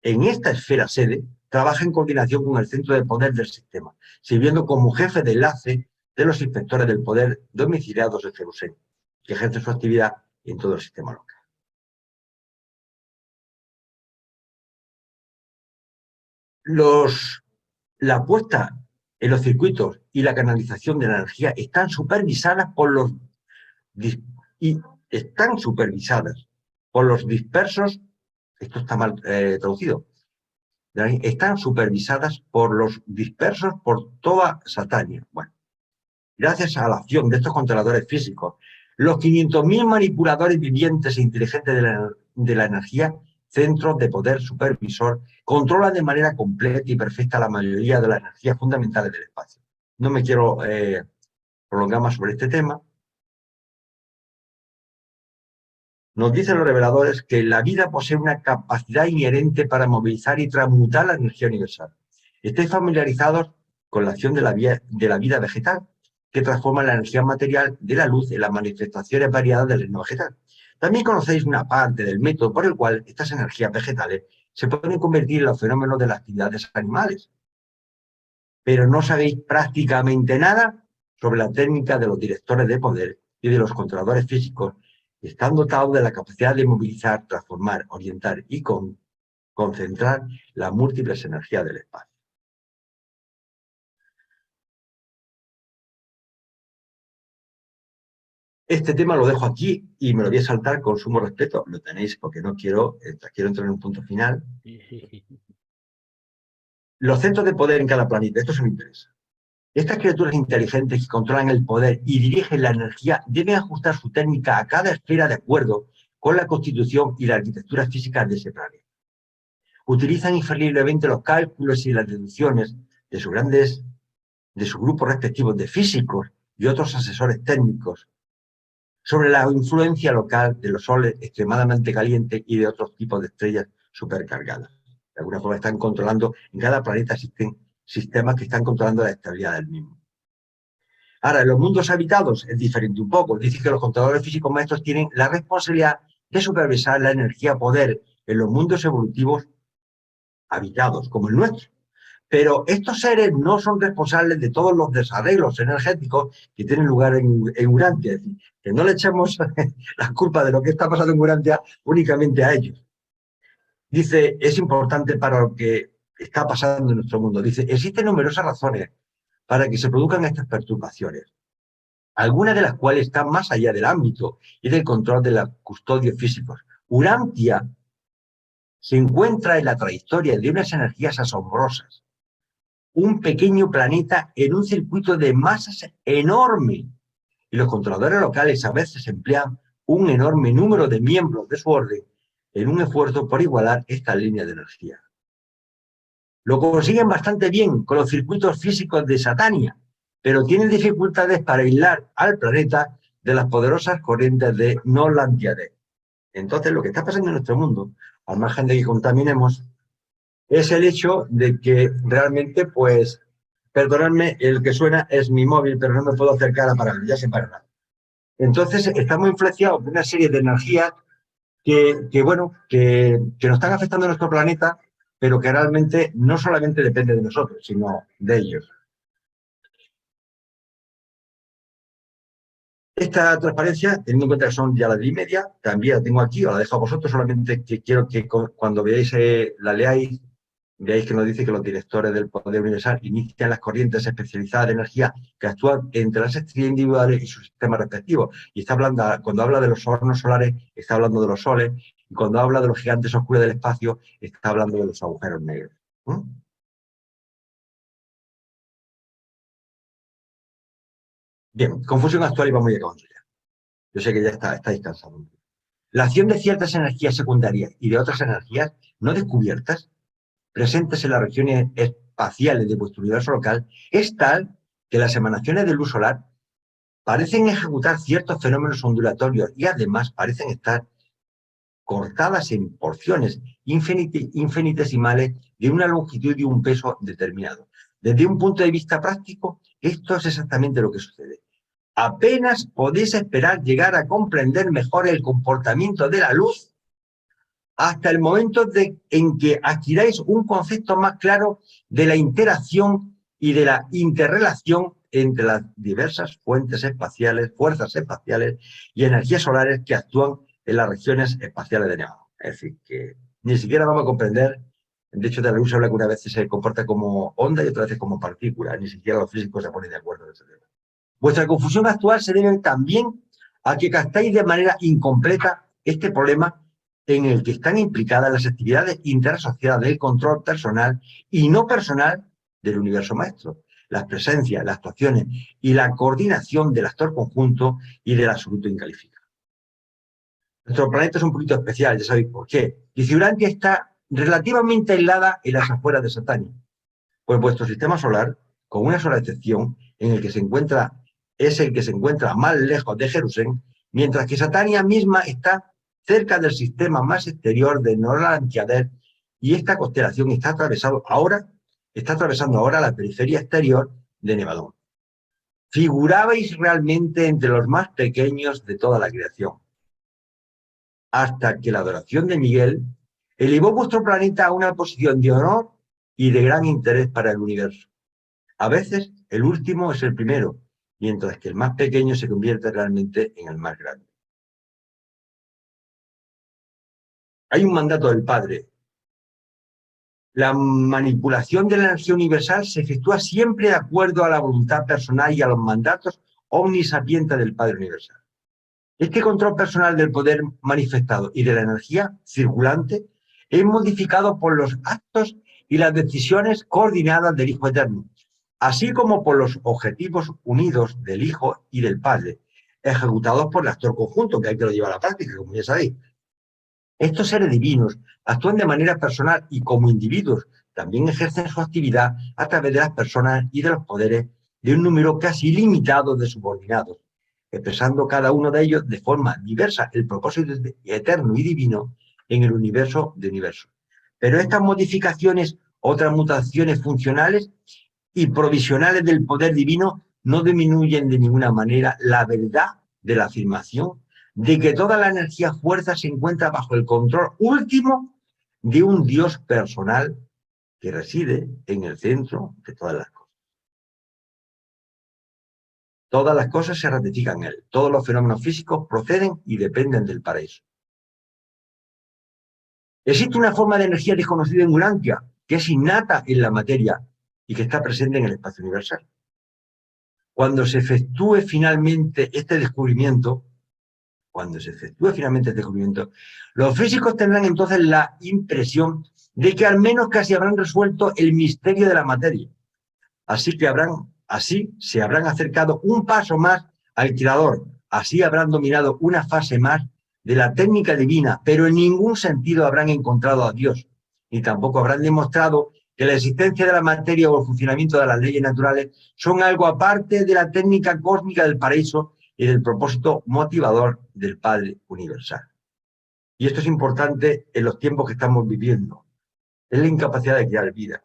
en esta esfera sede trabaja en coordinación con el centro de poder del sistema, sirviendo como jefe de enlace de los inspectores del poder domiciliados en Jerusalén, que ejercen su actividad en todo el sistema local. La puesta en los circuitos y la canalización de la energía están supervisadas por los dispersos, esto está mal traducido, están supervisadas por los dispersos por toda Satania. Bueno, gracias a la acción de estos controladores físicos, los 500.000 manipuladores vivientes e inteligentes de la energía, centros de poder supervisor, controlan de manera completa y perfecta la mayoría de las energías fundamentales del espacio. No me quiero prolongar más sobre este tema. Nos dicen los reveladores que la vida posee una capacidad inherente para movilizar y transmutar la energía universal. Estáis familiarizados con la acción de la vida vegetal, que transforma la energía material de la luz en las manifestaciones variadas del reino vegetal. También conocéis una parte del método por el cual estas energías vegetales se pueden convertir en los fenómenos de las actividades animales. Pero no sabéis prácticamente nada sobre la técnica de los directores de poder y de los controladores físicos están dotados de la capacidad de movilizar, transformar, orientar y concentrar las múltiples energías del espacio. Este tema lo dejo aquí y me lo voy a saltar con sumo respeto. Lo tenéis porque no quiero entrar en un punto final. Los centros de poder en cada planeta, esto es un interés. Estas criaturas inteligentes que controlan el poder y dirigen la energía deben ajustar su técnica a cada esfera de acuerdo con la constitución y la arquitectura física de ese planeta. Utilizan infaliblemente los cálculos y las deducciones de sus grupos respectivos de físicos y otros asesores técnicos sobre la influencia local de los soles extremadamente calientes y de otros tipos de estrellas supercargadas. De alguna forma están controlando, en cada planeta existen sistemas que están controlando la estabilidad del mismo. Ahora, en los mundos habitados es diferente un poco. Dice que los controladores físicos maestros tienen la responsabilidad de supervisar la energía-poder en los mundos evolutivos habitados, como el nuestro. Pero estos seres no son responsables de todos los desarreglos energéticos que tienen lugar en Urantia. Es decir, que no le echemos la culpa de lo que está pasando en Urantia únicamente a ellos. Dice, es importante para lo que está pasando en nuestro mundo. Dice, existen numerosas razones para que se produzcan estas perturbaciones, algunas de las cuales están más allá del ámbito y del control de los custodios físicos. Urantia se encuentra en la trayectoria de unas energías asombrosas. Un pequeño planeta en un circuito de masas enorme. Y los controladores locales a veces emplean un enorme número de miembros de su orden en un esfuerzo por igualar esta línea de energía. Lo consiguen bastante bien con los circuitos físicos de Satania, pero tienen dificultades para aislar al planeta de las poderosas corrientes de Nolandiade. Entonces, lo que está pasando en nuestro mundo, al margen de que contaminemos, es el hecho de que realmente, pues, perdonadme, el que suena es mi móvil, pero no me puedo acercar a parar, ya se para nada. Entonces, estamos influenciados por una serie de energías que nos están afectando a nuestro planeta, pero que realmente no solamente depende de nosotros, sino de ellos. Esta transparencia, teniendo en cuenta que son ya las 10:30, también la tengo aquí, os la dejo a vosotros, solamente que quiero que cuando veáis, la leáis, veáis que nos dice que los directores del poder universal inician las corrientes especializadas de energía que actúan entre las estrellas individuales y sus sistemas respectivos. Y está hablando, cuando habla de los hornos solares, está hablando de los soles, y cuando habla de los gigantes oscuros del espacio, está hablando de los agujeros negros. Bien, confusión actual y vamos a acabando ya. Yo sé que ya estáis cansados. La acción de ciertas energías secundarias y de otras energías no descubiertas presentes en las regiones espaciales de vuestro universo local es tal que las emanaciones de luz solar parecen ejecutar ciertos fenómenos ondulatorios y además parecen estar cortadas en porciones infinitesimales de una longitud y un peso determinado. Desde un punto de vista práctico, esto es exactamente lo que sucede. Apenas podéis esperar llegar a comprender mejor el comportamiento de la luz hasta el momento en que adquiráis un concepto más claro de la interacción y de la interrelación entre las diversas fuerzas espaciales y energías solares que actúan en las regiones espaciales de Nevada. Es decir, que ni siquiera vamos a comprender, de hecho de la luz se habla que una vez se comporta como onda y otra vez como partícula, ni siquiera los físicos se ponen de acuerdo en ese tema. Vuestra confusión actual se debe también a que captáis de manera incompleta este problema en el que están implicadas las actividades interasociadas del control personal y no personal del universo maestro, las presencias, las actuaciones y la coordinación del actor conjunto y del absoluto incalificado. Nuestro planeta es un poquito especial, ya sabéis por qué. Y Urantia está relativamente aislada en las afueras de Satania, pues vuestro sistema solar, con una sola excepción, es el que se encuentra más lejos de Jerusalén, mientras que Satania misma está cerca del sistema más exterior de Nolandiade, y esta constelación está atravesando ahora la periferia exterior de Nevadón. Figurabais realmente entre los más pequeños de toda la creación, hasta que la adoración de Miguel elevó vuestro planeta a una posición de honor y de gran interés para el universo. A veces el último es el primero, mientras que el más pequeño se convierte realmente en el más grande. Hay un mandato del Padre. La manipulación de la energía universal se efectúa siempre de acuerdo a la voluntad personal y a los mandatos omnisapientes del Padre Universal. Este control personal del poder manifestado y de la energía circulante es modificado por los actos y las decisiones coordinadas del Hijo Eterno, así como por los objetivos unidos del Hijo y del Padre, ejecutados por el actor conjunto, que hay que lo llevar a la práctica, como ya sabéis. Estos seres divinos actúan de manera personal y como individuos también ejercen su actividad a través de las personas y de los poderes de un número casi ilimitado de subordinados, expresando cada uno de ellos de forma diversa el propósito eterno y divino en el universo de universos. Pero estas modificaciones, otras mutaciones funcionales y provisionales del poder divino no disminuyen de ninguna manera la verdad de la afirmación de que toda la energía fuerza se encuentra bajo el control último de un Dios personal que reside en el centro de todas las cosas. Todas las cosas se ratifican en él. Todos los fenómenos físicos proceden y dependen del paraíso. Existe una forma de energía desconocida en Urantia, que es innata en la materia y que está presente en el espacio universal. Cuando se efectúe finalmente este descubrimiento, los físicos tendrán entonces la impresión de que al menos casi habrán resuelto el misterio de la materia. Así se habrán acercado un paso más al Creador. Así habrán dominado una fase más de la técnica divina, pero en ningún sentido habrán encontrado a Dios, ni tampoco habrán demostrado que la existencia de la materia o el funcionamiento de las leyes naturales son algo aparte de la técnica cósmica del paraíso y del propósito motivador del Padre Universal. Y esto es importante en los tiempos que estamos viviendo. Es la incapacidad de crear vida.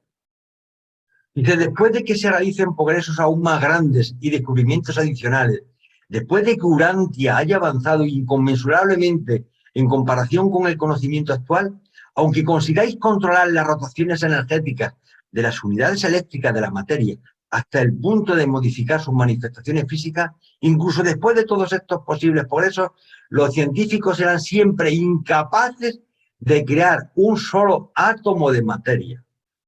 Dice, después de que se realicen progresos aún más grandes y descubrimientos adicionales, después de que Urantia haya avanzado inconmensurablemente en comparación con el conocimiento actual, aunque consigáis controlar las rotaciones energéticas de las unidades eléctricas de la materia hasta el punto de modificar sus manifestaciones físicas, incluso después de todos estos posibles progresos, los científicos serán siempre incapaces de crear un solo átomo de materia,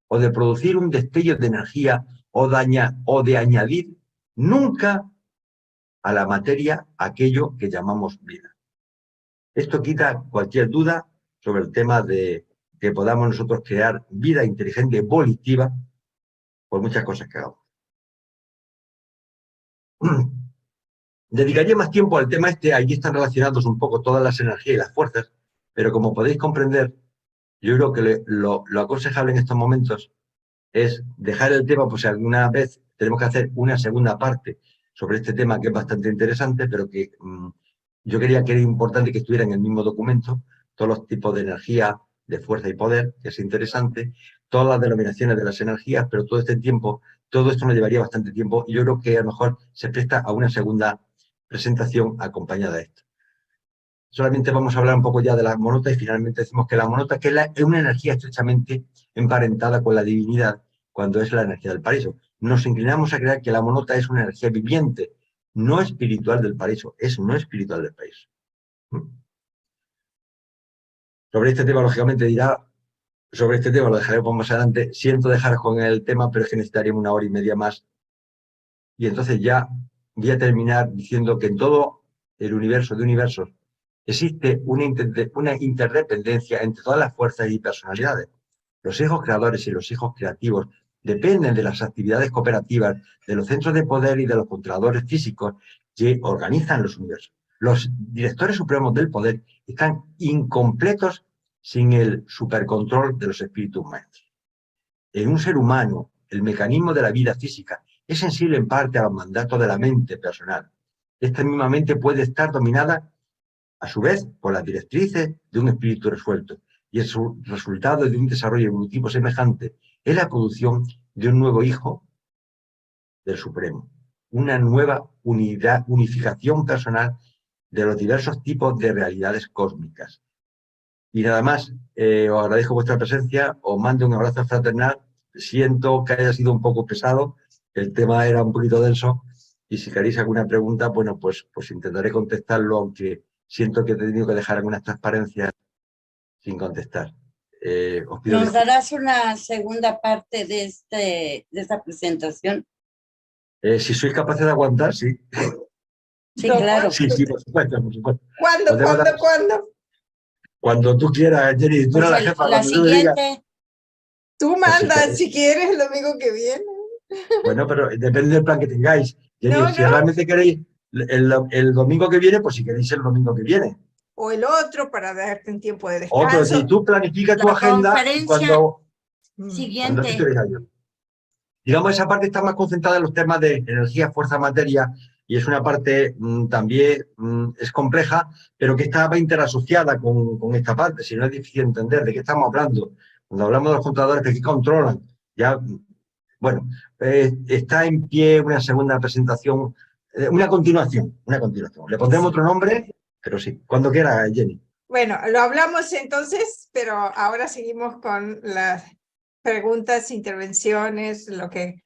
o de producir un destello de energía, o de añadir nunca a la materia aquello que llamamos vida. Esto quita cualquier duda sobre el tema de que podamos nosotros crear vida inteligente, volitiva, por muchas cosas que hagamos. Dedicaría más tiempo al tema este, aquí están relacionados un poco todas las energías y las fuerzas, pero como podéis comprender, yo creo que lo aconsejable en estos momentos es dejar el tema, pues alguna vez tenemos que hacer una segunda parte sobre este tema que es bastante interesante, pero que yo creía que era importante que estuviera en el mismo documento, todos los tipos de energía, de fuerza y poder, que es interesante, todas las denominaciones de las energías, pero todo este tiempo, todo esto nos llevaría bastante tiempo y yo creo que a lo mejor se presta a una segunda presentación acompañada de esto. Solamente vamos a hablar un poco ya de la monota y finalmente decimos que la monota que es una energía estrechamente emparentada con la divinidad cuando es la energía del paraíso. Nos inclinamos a creer que la monota es una energía viviente, no espiritual del paraíso, es no espiritual del paraíso. Sobre este tema, lógicamente dirá, sobre este tema lo dejaremos más adelante, siento dejaros con el tema, pero es que necesitaríamos 1 hora y media más. Y entonces ya voy a terminar diciendo que en todo el universo de universos existe una interdependencia entre todas las fuerzas y personalidades. Los hijos creadores y los hijos creativos dependen de las actividades cooperativas, de los centros de poder y de los controladores físicos que organizan los universos. Los directores supremos del poder están incompletos sin el supercontrol de los espíritus maestros. En un ser humano, el mecanismo de la vida física es sensible en parte a los mandatos de la mente personal. Esta misma mente puede estar dominada a su vez por las directrices de un espíritu resuelto, y el resultado de un desarrollo evolutivo semejante es la producción de un nuevo hijo del Supremo, una nueva unificación personal de los diversos tipos de realidades cósmicas. Y nada más, os agradezco vuestra presencia, os mando un abrazo fraternal, siento que haya sido un poco pesado, el tema era un poquito denso, y si queréis alguna pregunta, bueno, pues intentaré contestarlo, aunque siento que he tenido que dejar algunas transparencias sin contestar. Os pido ¿Nos disculpas. darás una segunda parte de esta presentación? Si sois capaces de aguantar, sí. Sí, No, claro. Sí, por supuesto, por supuesto. ¿Cuándo, Podemos cuándo, dar- cuándo? Cuando tú quieras, Jenny, tú Pues eres la jefa, la cuando tú me digas. siguiente, Tú Pues sí, mandas si quieres el domingo que viene. bueno, pero depende del plan que tengáis. Jenny, No, si no. realmente queréis el domingo que viene, pues si queréis el domingo que viene. O el otro para darte un tiempo de Otro, es decir, descanso. tú planifica tu la agenda y conferencia cuando esto te siguiente. diga yo. Digamos, esa parte está más concentrada en los temas de energía, fuerza, materia, y es una parte también es compleja, pero que está interasociada con esta parte, si no es difícil entender de qué estamos hablando. Cuando hablamos de los controladores, ¿de qué controlan? Ya, bueno, está en pie una segunda presentación, una continuación. Le pondremos otro nombre, pero sí, cuando quiera, Jenny. Bueno, lo hablamos entonces, pero ahora seguimos con las preguntas, intervenciones, lo que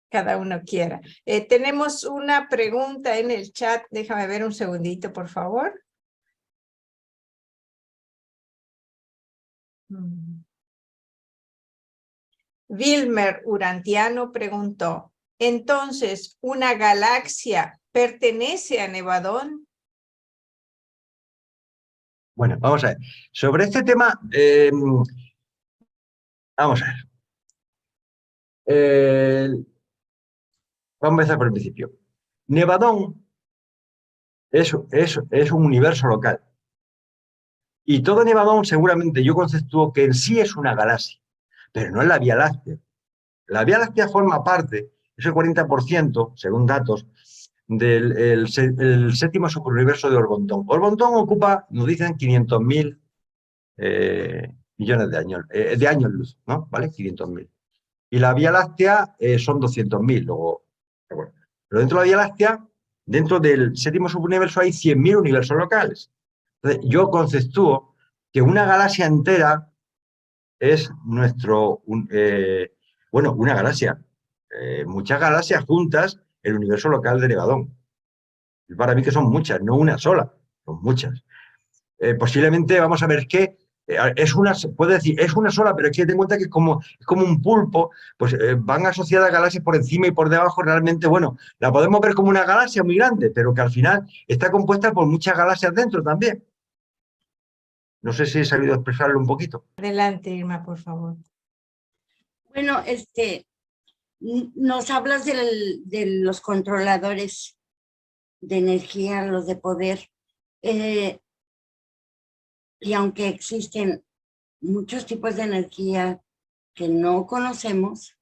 cada uno quiera. Tenemos una pregunta en el chat. Déjame ver un segundito, por favor. Wilmer Urantiano preguntó, entonces, ¿una galaxia pertenece a Nevadón? Bueno, vamos a ver. Sobre este tema, vamos a ver. Vamos a empezar por el principio. Nevadón es un universo local. Y todo Nevadón seguramente yo conceptúo que en sí es una galaxia, pero no es la Vía Láctea. La Vía Láctea forma parte, es el 40%, según datos, del el séptimo superuniverso de Orbondón. Orbondón ocupa, nos dicen, 500.000 millones de años luz, ¿no? ¿Vale? 500.000. Y la Vía Láctea son 200.000. Luego, bueno, pero dentro de la Vía Láctea, dentro del séptimo subuniverso hay 100.000 universos locales. Entonces, yo conceptúo que una galaxia entera es una galaxia, muchas galaxias juntas, el universo local de Nevadón. Y para mí que son muchas, no una sola, son muchas. Posiblemente, vamos a ver qué, puede decir, es una sola, pero es que ten en cuenta que es como un pulpo, pues van asociadas galaxias por encima y por debajo, realmente, bueno, la podemos ver como una galaxia muy grande, pero que al final está compuesta por muchas galaxias dentro también. No sé si he sabido expresarlo un poquito. Adelante, Irma, por favor. Bueno, nos hablas de los controladores de energía, los de poder, y aunque existen muchos tipos de energía que no conocemos,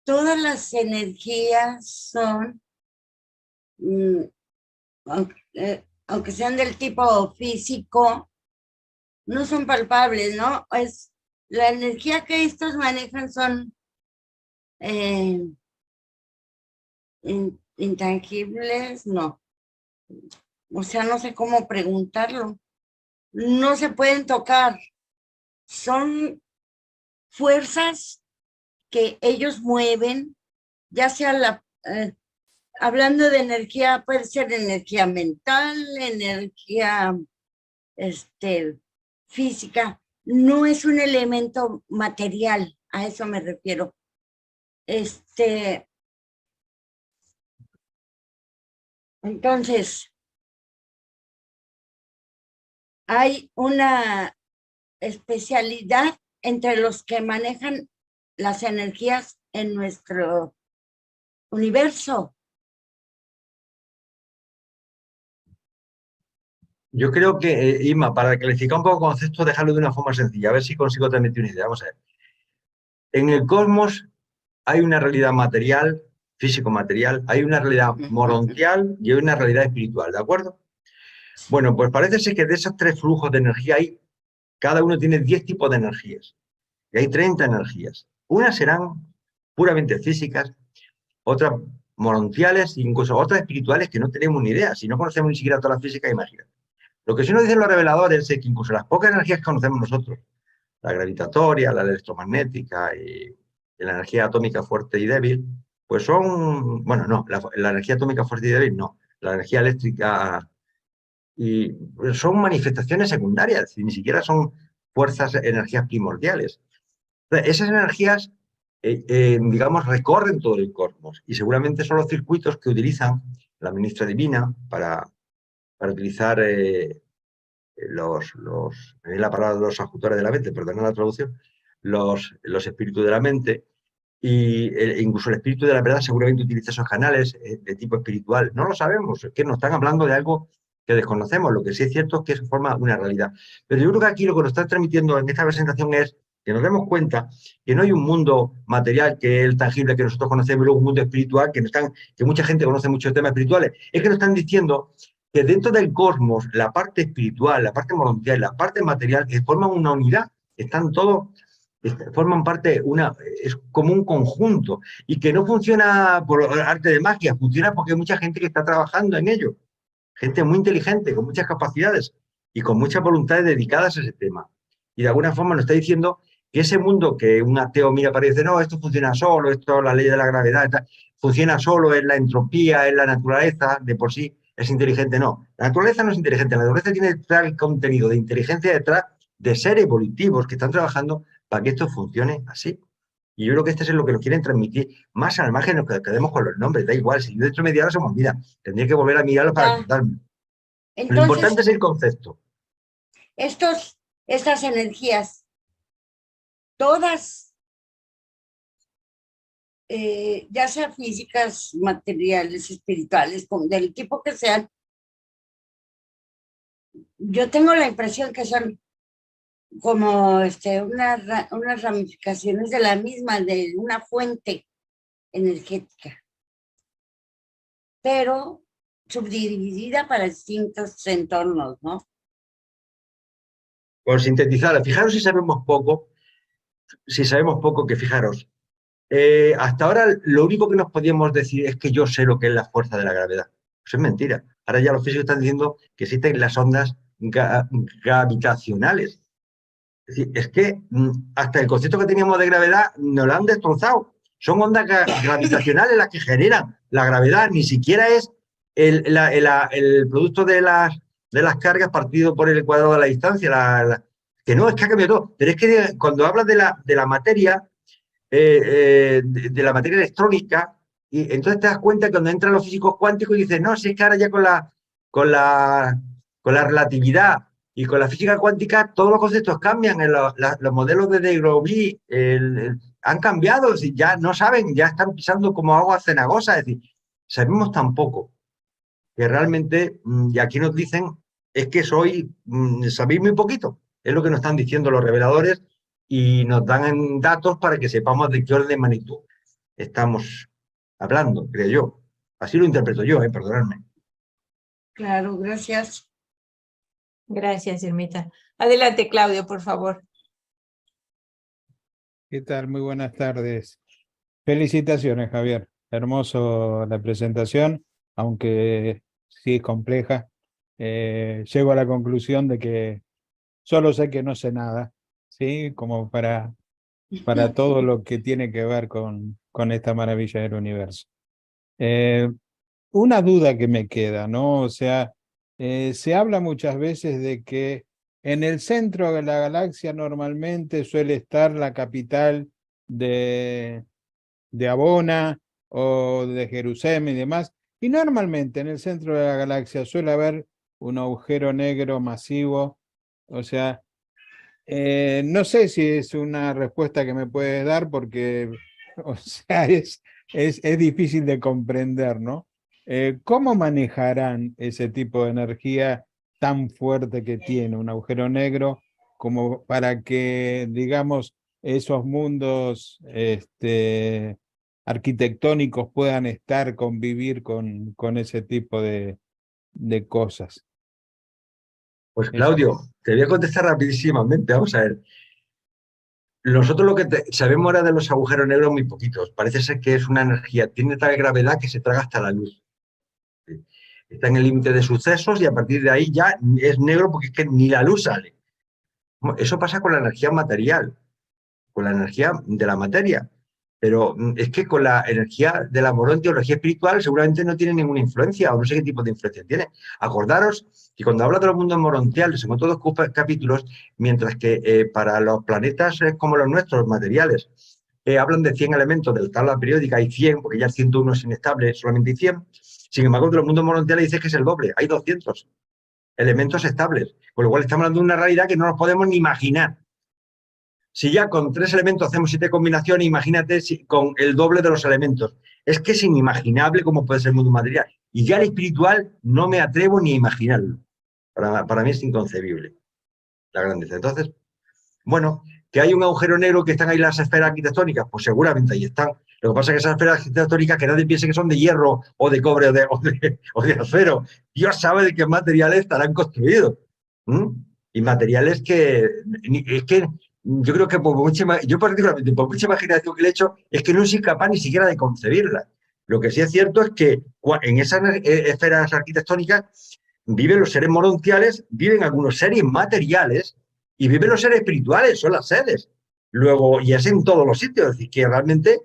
todas las energías son, aunque sean del tipo físico, no son palpables, ¿no? La energía que estos manejan son intangibles, no. O sea, no sé cómo preguntarlo. No se pueden tocar. Son fuerzas que ellos mueven, ya sea hablando de energía, puede ser energía mental, energía física, no es un elemento material, a eso me refiero. Entonces, hay una especialidad entre los que manejan las energías en nuestro universo. Yo creo que, Irma, para clarificar un poco el concepto, dejarlo de una forma sencilla, a ver si consigo transmitir una idea. Vamos a ver. En el cosmos hay una realidad material, físico-material, hay una realidad morontial y hay una realidad espiritual, ¿de acuerdo? Bueno, pues parece ser que de esos tres flujos de energía cada uno tiene 10 tipos de energías. Y hay 30 energías. Unas serán puramente físicas, otras morontiales, incluso otras espirituales que no tenemos ni idea. Si no conocemos ni siquiera toda la física, imagínate. Lo que sí nos dicen los reveladores es que incluso las pocas energías que conocemos nosotros, la gravitatoria, la electromagnética y la energía atómica fuerte y débil, pues son, bueno, no, la energía atómica fuerte y débil no, la energía eléctrica, y son manifestaciones secundarias, y ni siquiera son fuerzas, energías primordiales. Entonces, esas energías, digamos, recorren todo el cosmos, y seguramente son los circuitos que utilizan la ministra divina para utilizar me viene la palabra de los ajustadores de la mente, perdón la traducción, los espíritus de la mente, y incluso el espíritu de la verdad seguramente utiliza esos canales de tipo espiritual. No lo sabemos, es que nos están hablando de algo que desconocemos. Lo que sí es cierto es que eso forma una realidad. Pero yo creo que aquí lo que nos está transmitiendo en esta presentación es que nos demos cuenta que no hay un mundo material, que es el tangible que nosotros conocemos, y luego un mundo espiritual, que mucha gente conoce muchos temas espirituales. Es que nos están diciendo que dentro del cosmos, la parte espiritual, la parte moral y la parte material forman una unidad, están todos, forman parte, es como un conjunto, y que no funciona por arte de magia, funciona porque hay mucha gente que está trabajando en ello, gente muy inteligente, con muchas capacidades y con muchas voluntades dedicadas a ese tema. Y de alguna forma nos está diciendo que ese mundo que un ateo mira para y dice, no, esto funciona solo, esto es la ley de la gravedad, funciona solo, es la entropía, es la naturaleza, de por sí es inteligente. No, la naturaleza no es inteligente, la naturaleza tiene detrás el contenido de inteligencia detrás de seres evolutivos que están trabajando para que esto funcione así. Y yo creo que este es lo que nos quieren transmitir, más al margen de lo que quedemos con los nombres, da igual, si yo dentro de media hora se me olvida, tendría que volver a mirarlo para acordarme. Lo importante es el concepto. Estas energías, todas, ya sea físicas, materiales, espirituales, del tipo que sean, yo tengo la impresión que son como unas ramificaciones de la misma, de una fuente energética, pero subdividida para distintos entornos, ¿no? Por sintetizar, fijaros si sabemos poco, que fijaros, hasta ahora lo único que nos podíamos decir es que yo sé lo que es la fuerza de la gravedad. Eso es mentira. Ahora ya los físicos están diciendo que existen las ondas gravitacionales. Es decir, es que hasta el concepto que teníamos de gravedad nos lo han destrozado. Son ondas gravitacionales las que generan la gravedad, ni siquiera es el producto de las cargas partido por el cuadrado de la distancia. Que no, es que ha cambiado todo. Pero es que cuando hablas de la materia, de la materia electrónica, y entonces te das cuenta que cuando entran los físicos cuánticos y dices, no, si es que ahora ya con la relatividad y con la física cuántica todos los conceptos cambian, los modelos de de Broglie han cambiado, es decir, ya no saben, ya están pisando como agua cenagosa, es decir, sabemos tan poco que realmente, y aquí nos dicen, es que sabéis muy poquito, es lo que nos están diciendo los reveladores, y nos dan datos para que sepamos de qué orden de magnitud estamos hablando, creo yo. Así lo interpreto yo, perdonadme. Claro, gracias. Gracias, Irmita. Adelante, Claudio, por favor. ¿Qué tal? Muy buenas tardes. Felicitaciones, Javier. Hermoso la presentación, aunque sí es compleja. Llego a la conclusión de que solo sé que no sé nada, ¿sí? Como para todo lo que tiene que ver con esta maravilla del universo. Una duda que me queda, ¿no? O sea, se habla muchas veces de que en el centro de la galaxia normalmente suele estar la capital de Abona o de Jerusalén y demás, y normalmente en el centro de la galaxia suele haber un agujero negro masivo. O sea, no sé si es una respuesta que me puedes dar porque, o sea, es difícil de comprender, ¿no? ¿Cómo manejarán ese tipo de energía tan fuerte que tiene un agujero negro como para que, digamos, esos mundos arquitectónicos puedan convivir con ese tipo de cosas? Pues Claudio, te voy a contestar rapidísimamente, vamos a ver. Nosotros lo que sabemos ahora de los agujeros negros muy poquitos. Parece ser que es una energía, tiene tal gravedad que se traga hasta la luz. Está en el límite de sucesos y a partir de ahí ya es negro porque es que ni la luz sale. Eso pasa con la energía material, con la energía de la materia. Pero es que con la energía del amorontia o energía espiritual seguramente no tiene ninguna influencia, o no sé qué tipo de influencia tiene. Acordaros que cuando habla de los mundos morontiales, en otros dos capítulos, mientras que para los planetas como los nuestros, materiales, hablan de 100 elementos de la tabla periódica, hay 100, porque ya el 101 es inestable, solamente hay 100. Sin embargo, de los mundos morontiales dice que es el doble, hay 200 elementos estables, con lo cual estamos hablando de una realidad que no nos podemos ni imaginar. Si ya con 3 elementos hacemos 7 combinaciones, imagínate con el doble de los elementos. Es que es inimaginable cómo puede ser el mundo material. Y ya el espiritual no me atrevo ni a imaginarlo. Para mí es inconcebible la grandeza. Entonces, bueno, que hay un agujero negro que están ahí las esferas arquitectónicas, pues seguramente ahí están. Lo que pasa es que esas esferas arquitectónicas que nadie piense que son de hierro o de cobre o de acero. Dios sabe de qué materiales estarán construidos. Y materiales que es que yo creo que yo particularmente, por mucha imaginación que le he hecho, es que no soy capaz ni siquiera de concebirla. Lo que sí es cierto es que en esas esferas arquitectónicas viven los seres morontiales, viven algunos seres materiales y viven los seres espirituales, son las sedes. Luego, y es en todos los sitios, es decir, que realmente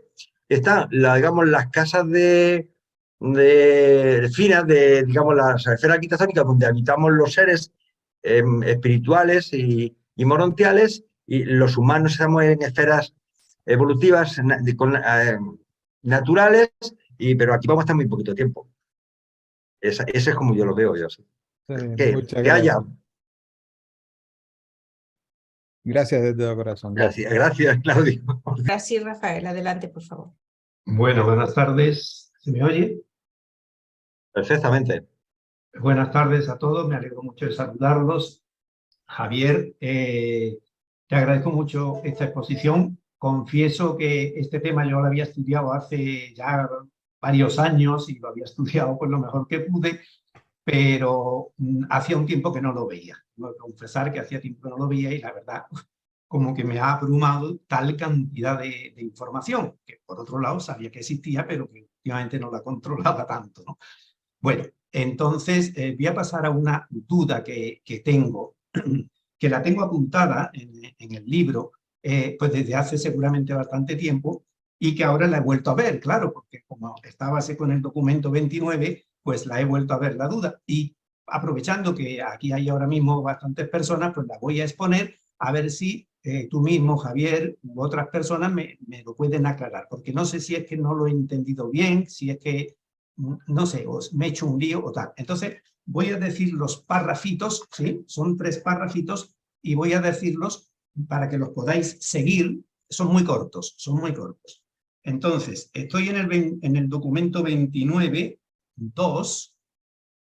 están, digamos, las casas de finas, digamos, las esferas arquitectónicas donde habitamos los seres espirituales y morontiales, y los humanos estamos en esferas evolutivas naturales, pero aquí vamos a estar muy poquito tiempo. Ese es como yo lo veo yo. Sí. Muchas Que haya. gracias. Gracias de todo corazón. Gracias, Claudio. Así, Rafael, adelante, por favor. Bueno, buenas tardes. ¿Se me oye? Perfectamente. Buenas tardes a todos. Me alegro mucho de saludarlos. Javier, te agradezco mucho esta exposición. Confieso que este tema yo lo había estudiado hace ya varios años y lo había estudiado pues lo mejor que pude, pero hacía un tiempo que no lo veía. Tengo que confesar que hacía tiempo que no lo veía y la verdad como que me ha abrumado tal cantidad de información, que por otro lado sabía que existía, pero que últimamente no la controlaba tanto, ¿no? Bueno, entonces voy a pasar a una duda que tengo, que la tengo apuntada en el libro, pues desde hace seguramente bastante tiempo, y que ahora la he vuelto a ver, claro, porque como estaba así con el documento 29, pues la he vuelto a ver la duda. Y aprovechando que aquí hay ahora mismo bastantes personas, pues la voy a exponer a ver si tú mismo, Javier, u otras personas me lo pueden aclarar, porque no sé si es que no lo he entendido bien, si es que, no sé, me he hecho un lío o tal. Entonces, voy a decir los párrafitos, ¿sí? Son 3 párrafitos, y voy a decirlos para que los podáis seguir. Son muy cortos, son muy cortos. Entonces, estoy en el documento 29, 2,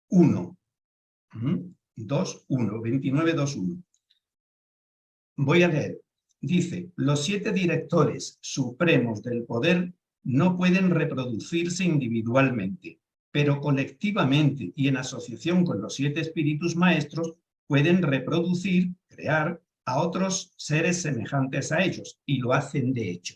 1. 2, 1, 29, 2, 1. Voy a leer. Dice, los 7 directores supremos del poder no pueden reproducirse individualmente, pero colectivamente y en asociación con los 7 espíritus maestros pueden reproducir, crear a otros seres semejantes a ellos, y lo hacen de hecho.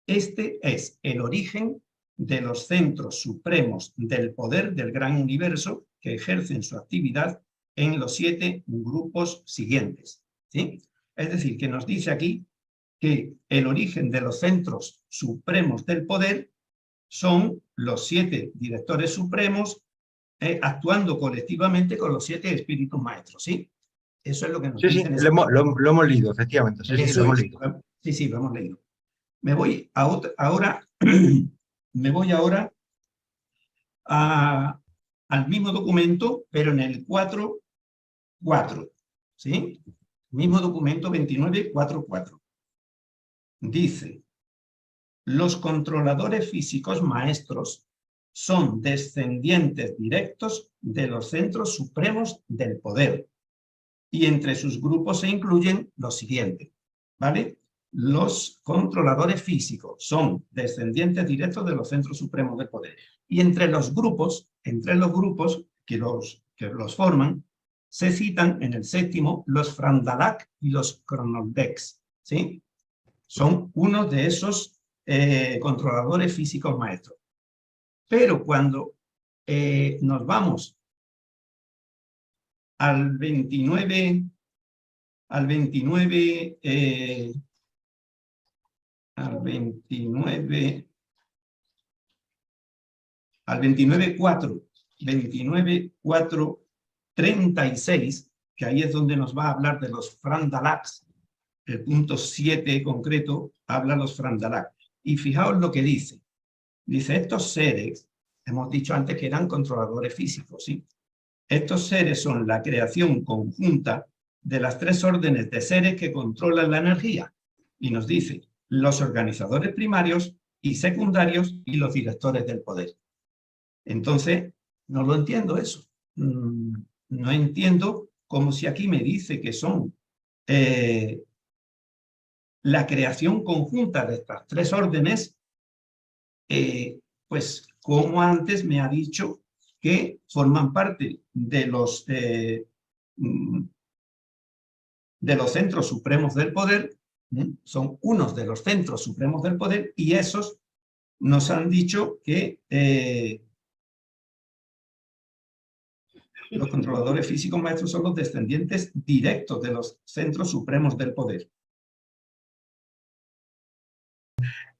Este es el origen de los centros supremos del poder del gran universo que ejercen su actividad en los 7 grupos siguientes, ¿sí? Es decir, que nos dice aquí que el origen de los centros supremos del poder son los 7 directores supremos actuando colectivamente con los 7 espíritus maestros, ¿sí? Eso es lo que nos dice. Sí, lo hemos leído, efectivamente. Sí, lo hemos leído. Sí, lo hemos leído. Me voy ahora al mismo documento, pero en el 4.4, ¿sí? Mismo documento 29.4.4. Dice, los controladores físicos maestros son descendientes directos de los centros supremos del poder, y entre sus grupos se incluyen los siguientes, ¿vale? Los controladores físicos son descendientes directos de los centros supremos del poder, y entre los grupos que los forman, se citan en el 7º los Frandalak y los Chronoldex, ¿sí? Son uno de esos controladores físicos maestros. Pero cuando nos vamos al 29, al 29, al 29.4, que ahí es donde nos va a hablar de los Fran-Dalax. El punto 7 concreto habla de los Fran-Dalax. Y fijaos lo que dice. Dice, estos seres, hemos dicho antes que eran controladores físicos, ¿sí? Estos seres son la creación conjunta de las tres órdenes de seres que controlan la energía. Y nos dice, los organizadores primarios y secundarios y los directores del poder. Entonces, no lo entiendo eso. No entiendo como si aquí me dice que son la creación conjunta de estas tres órdenes, pues como antes me ha dicho que forman parte de los centros supremos del poder, son unos de los centros supremos del poder, y esos nos han dicho que los controladores físicos maestros son los descendientes directos de los centros supremos del poder.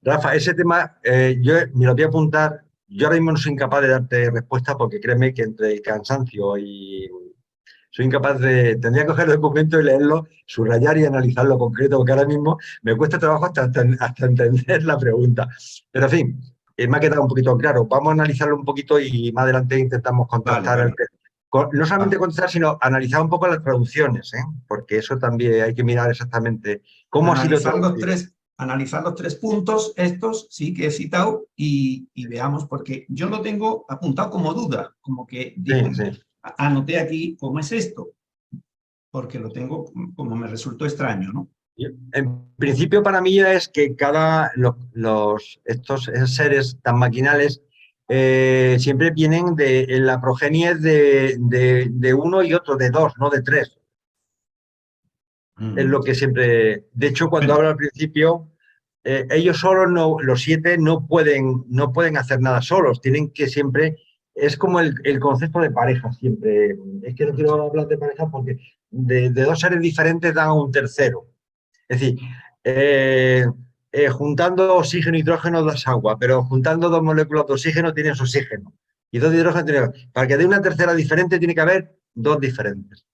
Rafa, ese tema yo me lo voy a apuntar. Yo ahora mismo no soy incapaz de darte respuesta porque créeme que entre el cansancio y soy incapaz de... Tendría que coger el documento y leerlo, subrayar y analizarlo concreto, porque ahora mismo me cuesta trabajo hasta entender la pregunta. Pero en fin, me ha quedado un poquito claro. Vamos a analizarlo un poquito y más adelante intentamos contestar. Vale. No solamente contestar, sino analizar un poco las traducciones, porque eso también hay que mirar exactamente cómo ha sido traducido. Analizar los tres puntos estos, sí, que he citado, y veamos, porque yo lo tengo apuntado como duda, como que digo, Sí. Anoté aquí cómo es esto, porque lo tengo como me resultó extraño, ¿no? En principio para mí es que estos seres tan maquinales siempre vienen en la progenie de uno y otro, de dos, no de tres. Es lo que siempre... De hecho, cuando hablo al principio, ellos solos, los 7, no pueden hacer nada solos. Tienen que siempre... Es como el concepto de pareja siempre. Es que no quiero hablar de pareja porque de dos seres diferentes dan a un tercero. Es decir, juntando oxígeno y hidrógeno das agua, pero juntando dos moléculas de oxígeno tienes oxígeno. Y dos de hidrógeno tienes... Para que dé una tercera diferente tiene que haber dos diferentes.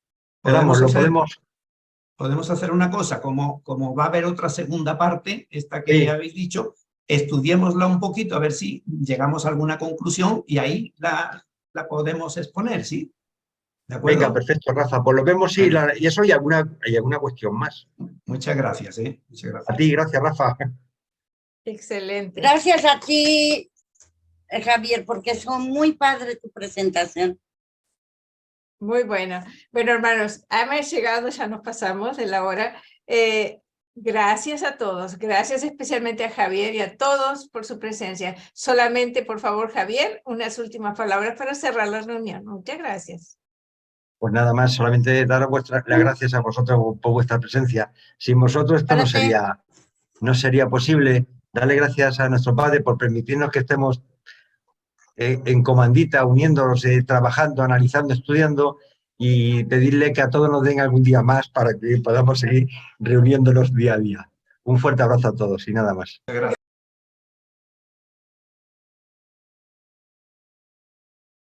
Pero vamos, Podemos hacer una cosa, como va a haber otra segunda parte, esta que habéis dicho, estudiémosla un poquito a ver si llegamos a alguna conclusión y ahí la podemos exponer, ¿sí? ¿De acuerdo? Venga, perfecto, Rafa. Pues lo vemos, sí, y eso hay alguna cuestión más. Muchas gracias, Muchas gracias. A ti, gracias, Rafa. Excelente. Gracias a ti, Javier, porque fue muy padre tu presentación. Muy bueno. Bueno, hermanos, hemos llegado, ya nos pasamos de la hora. Gracias a todos, gracias especialmente a Javier y a todos por su presencia. Solamente, por favor, Javier, unas últimas palabras para cerrar la reunión. Muchas gracias. Pues nada más, solamente dar las gracias a vosotros por vuestra presencia. Sin vosotros esto no sería posible. Darle gracias a nuestro Padre por permitirnos que estemos en comandita, uniéndonos, trabajando, analizando, estudiando, y pedirle que a todos nos den algún día más para que podamos seguir reuniéndonos día a día. Un fuerte abrazo a todos y nada más. Gracias.